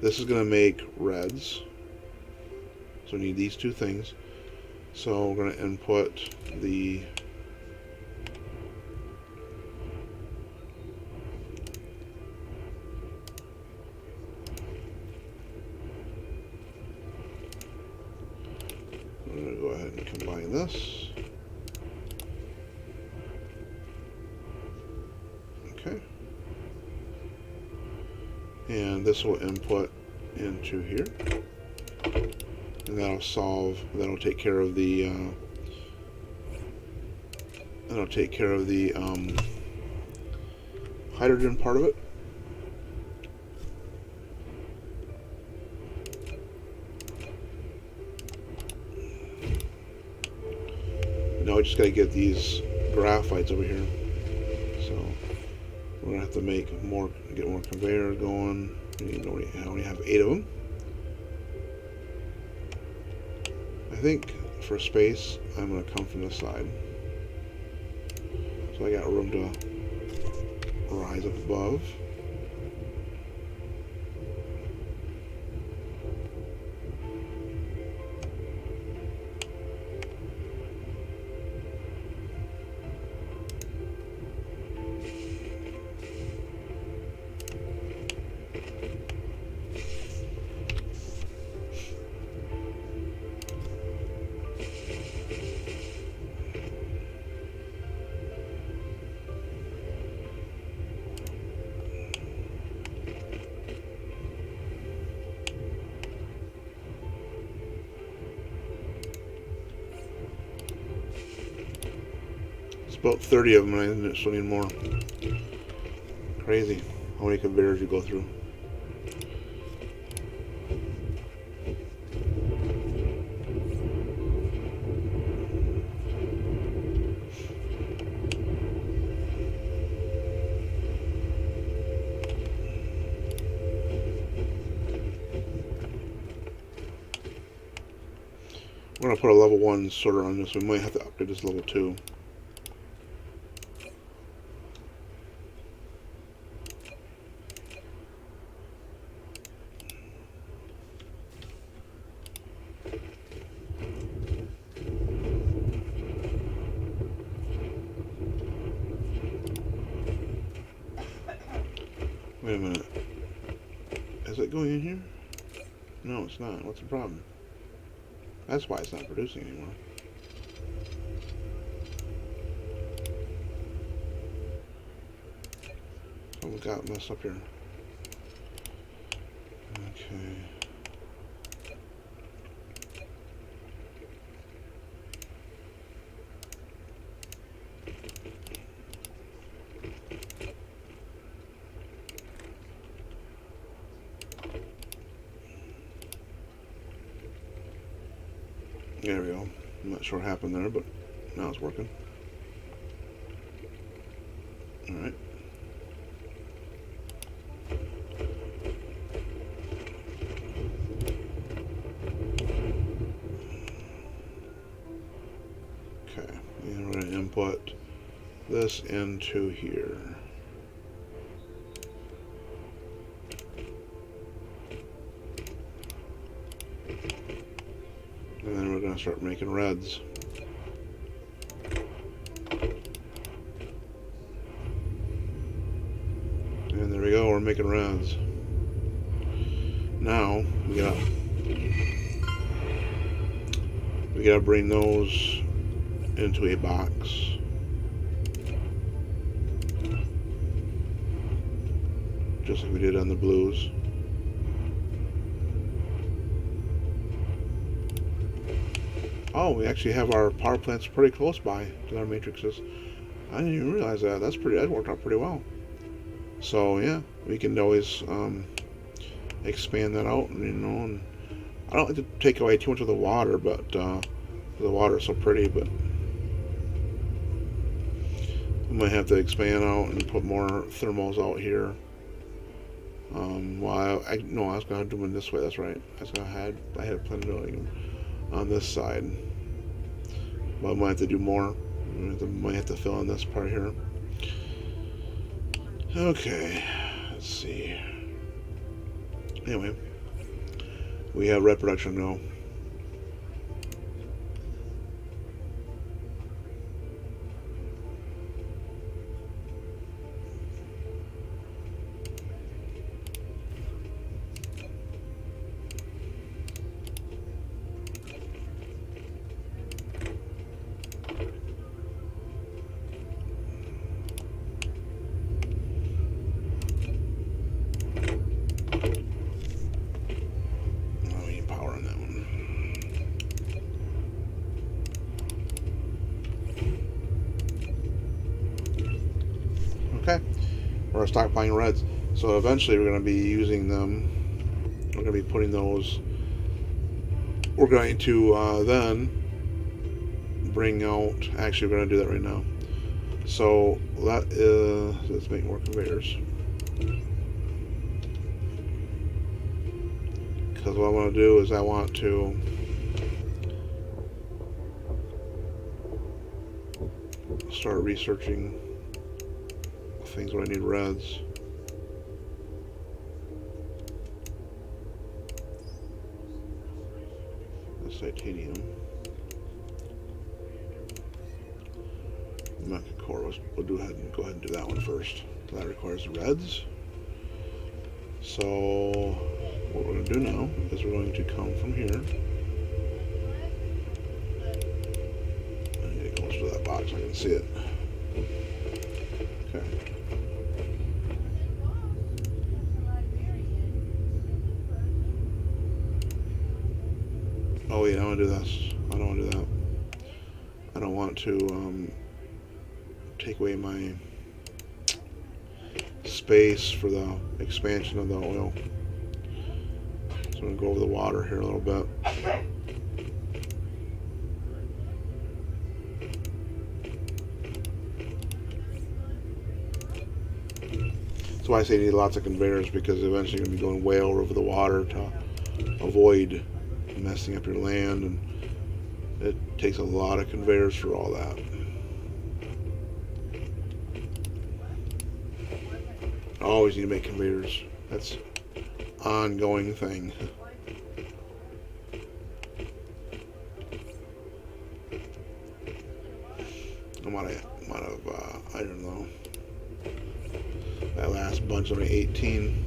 This is going to make reds. So we need these 2 things. So we're going to input the I'm going to go ahead and combine this. Okay. And this will input into here. And that'll take care of the hydrogen part of it. Now we just got to get these graphites over here. So we're gonna have to get more conveyors going. I only have 8 of them. I think for space, I'm gonna come from this side. So I got room to rise up above. About 30 of them, and I still need more. Crazy how many conveyors you go through. We're going to put a level 1 sorter on this. We might have to upgrade this level 2. Wait a minute. Is it going in here? No, it's not. What's the problem? That's why it's not producing anymore. Oh, we got messed up here. Okay. There we go. I'm not sure what happened there, but now it's working. Alright. Okay, and we're going to input this into here. And then we're going to start making reds. And there we go, we're making reds. Now, we gotta bring those into a box. Just like we did on the blues. Oh, we actually have our power plants pretty close by to our matrices. I didn't even realize that. That worked out pretty well. So yeah, we can always expand that out, and I don't like to take away too much of the water, but the water is so pretty, but we might have to expand out and put more thermals out here. Well, no, I was gonna do them this way. That's right. I had planned on doing them on this side, but I might have to do more. Might have to fill in this part here. Okay, let's see. Anyway, we have red production now. We need power on that one. Okay, we're stockpiling reds. So eventually we're going to be using them. We're going to be putting those. We're going to then bring out. Actually, we're going to do that right now. So that is. Let's make more conveyors. Because what I want to do is I want to start researching things where I need reds. That's titanium. Mecha core. We'll go ahead and do that one first. That requires reds. So what we're going to do now is we're going to come from here. I need to get closer to that box so I can see it. Okay. Oh wait, I want to do this. I don't want to do that. I don't want to take away my space for the expansion of the oil. So I'm going to go over the water here a little bit. That's why I say you need lots of conveyors, because eventually you're going to be going way over the water to avoid messing up your land, and it takes a lot of conveyors for all that. Always need to make conveyors. That's an ongoing thing. I'm out of iron though. That last bunch only 18.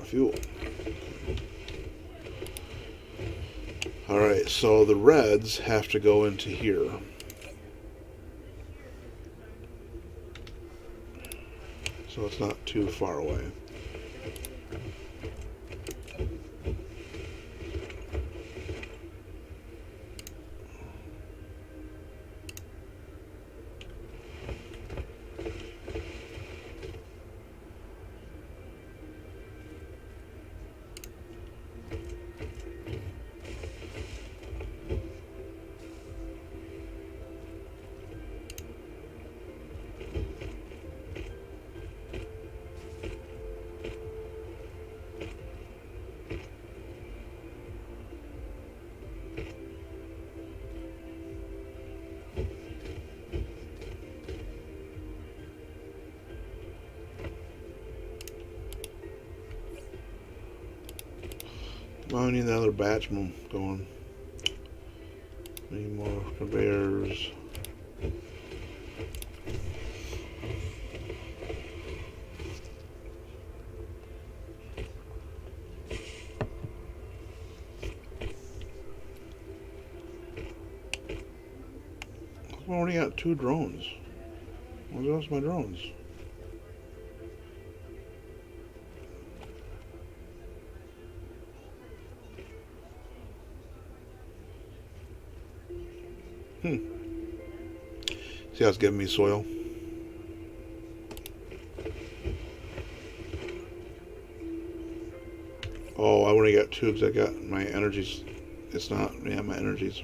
Fuel. Alright, so the reds have to go into here. So it's not too far away. Well, I need another batch going. Need more conveyors. I've already got 2 drones. Where's the rest of my drones? See how it's giving me soil? Oh, I only got 2 because I got my energies. It's not, yeah, my energy's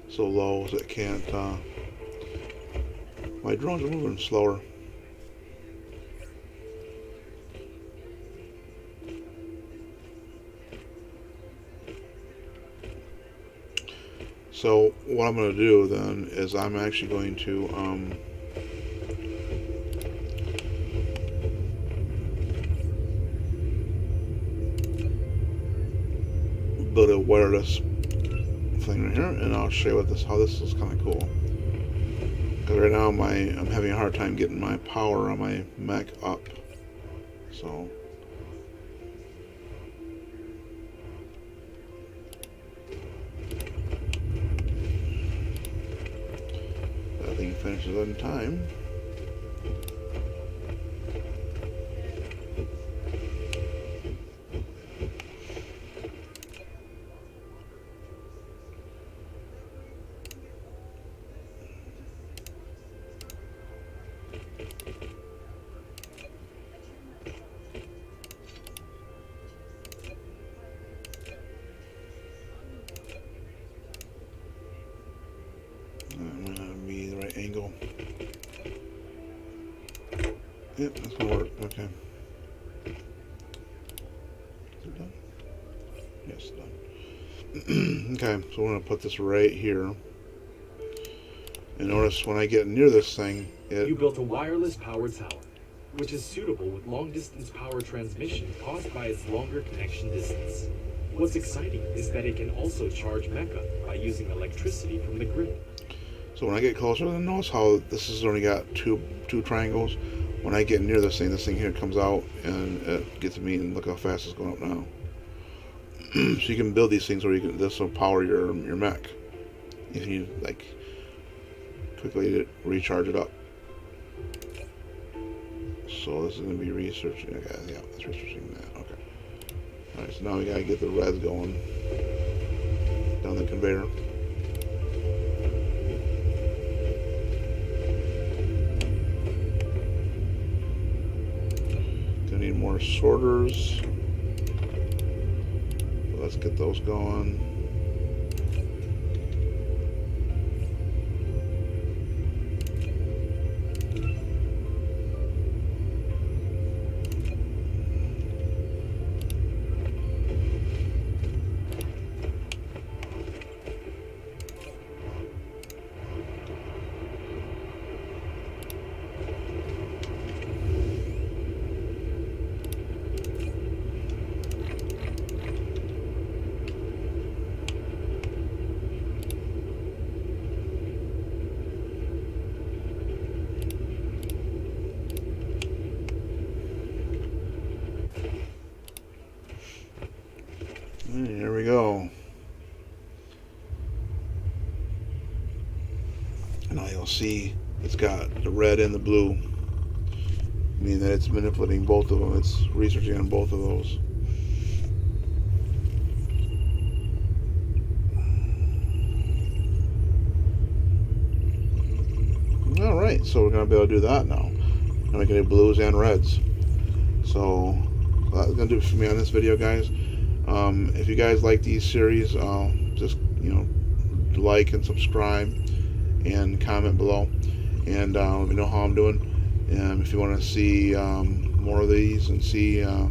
so low that it can't, my drones are moving slower. So what I'm going to do then is I'm actually going to build a wireless thing right here, and I'll show you how this is kind of cool. Because right now I'm having a hard time getting my power on my mech up. So that thing finishes in time. That might not be the right angle. Yep, that's gonna work. Okay. Is it done? Yes, done. Okay, so we're gonna put this right here. And notice when I get near this thing, You built a wireless power tower, which is suitable with long-distance power transmission caused by its longer connection distance. What's exciting is that it can also charge Mecha by using electricity from the grid. So when I get closer, then notice how this has only got two triangles. When I get near this thing here comes out and it gets me, and look how fast it's going up now. So you can build these things where this will power your mech if you like quickly recharge it up. So this is going to be researching. Okay, yeah, it's researching that. Okay. All right, so now we got to get the reds going down the conveyor. Gonna need more sorters. So let's get those going. Here we go. Now you'll see it's got the red and the blue, meaning that it's manipulating both of them. It's researching on both of those. Alright, so we're going to be able to do that now. And we can do blues and reds. So that's going to do it for me on this video, guys. If you guys like these series, just like and subscribe and comment below, and let me know how I'm doing. And if you want to see more of these and see, or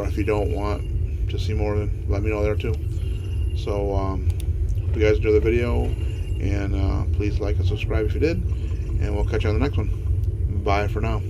if you don't want to see more, then let me know there too. So hope you guys enjoy the video, and please like and subscribe if you did, and we'll catch you on the next one. Bye for now.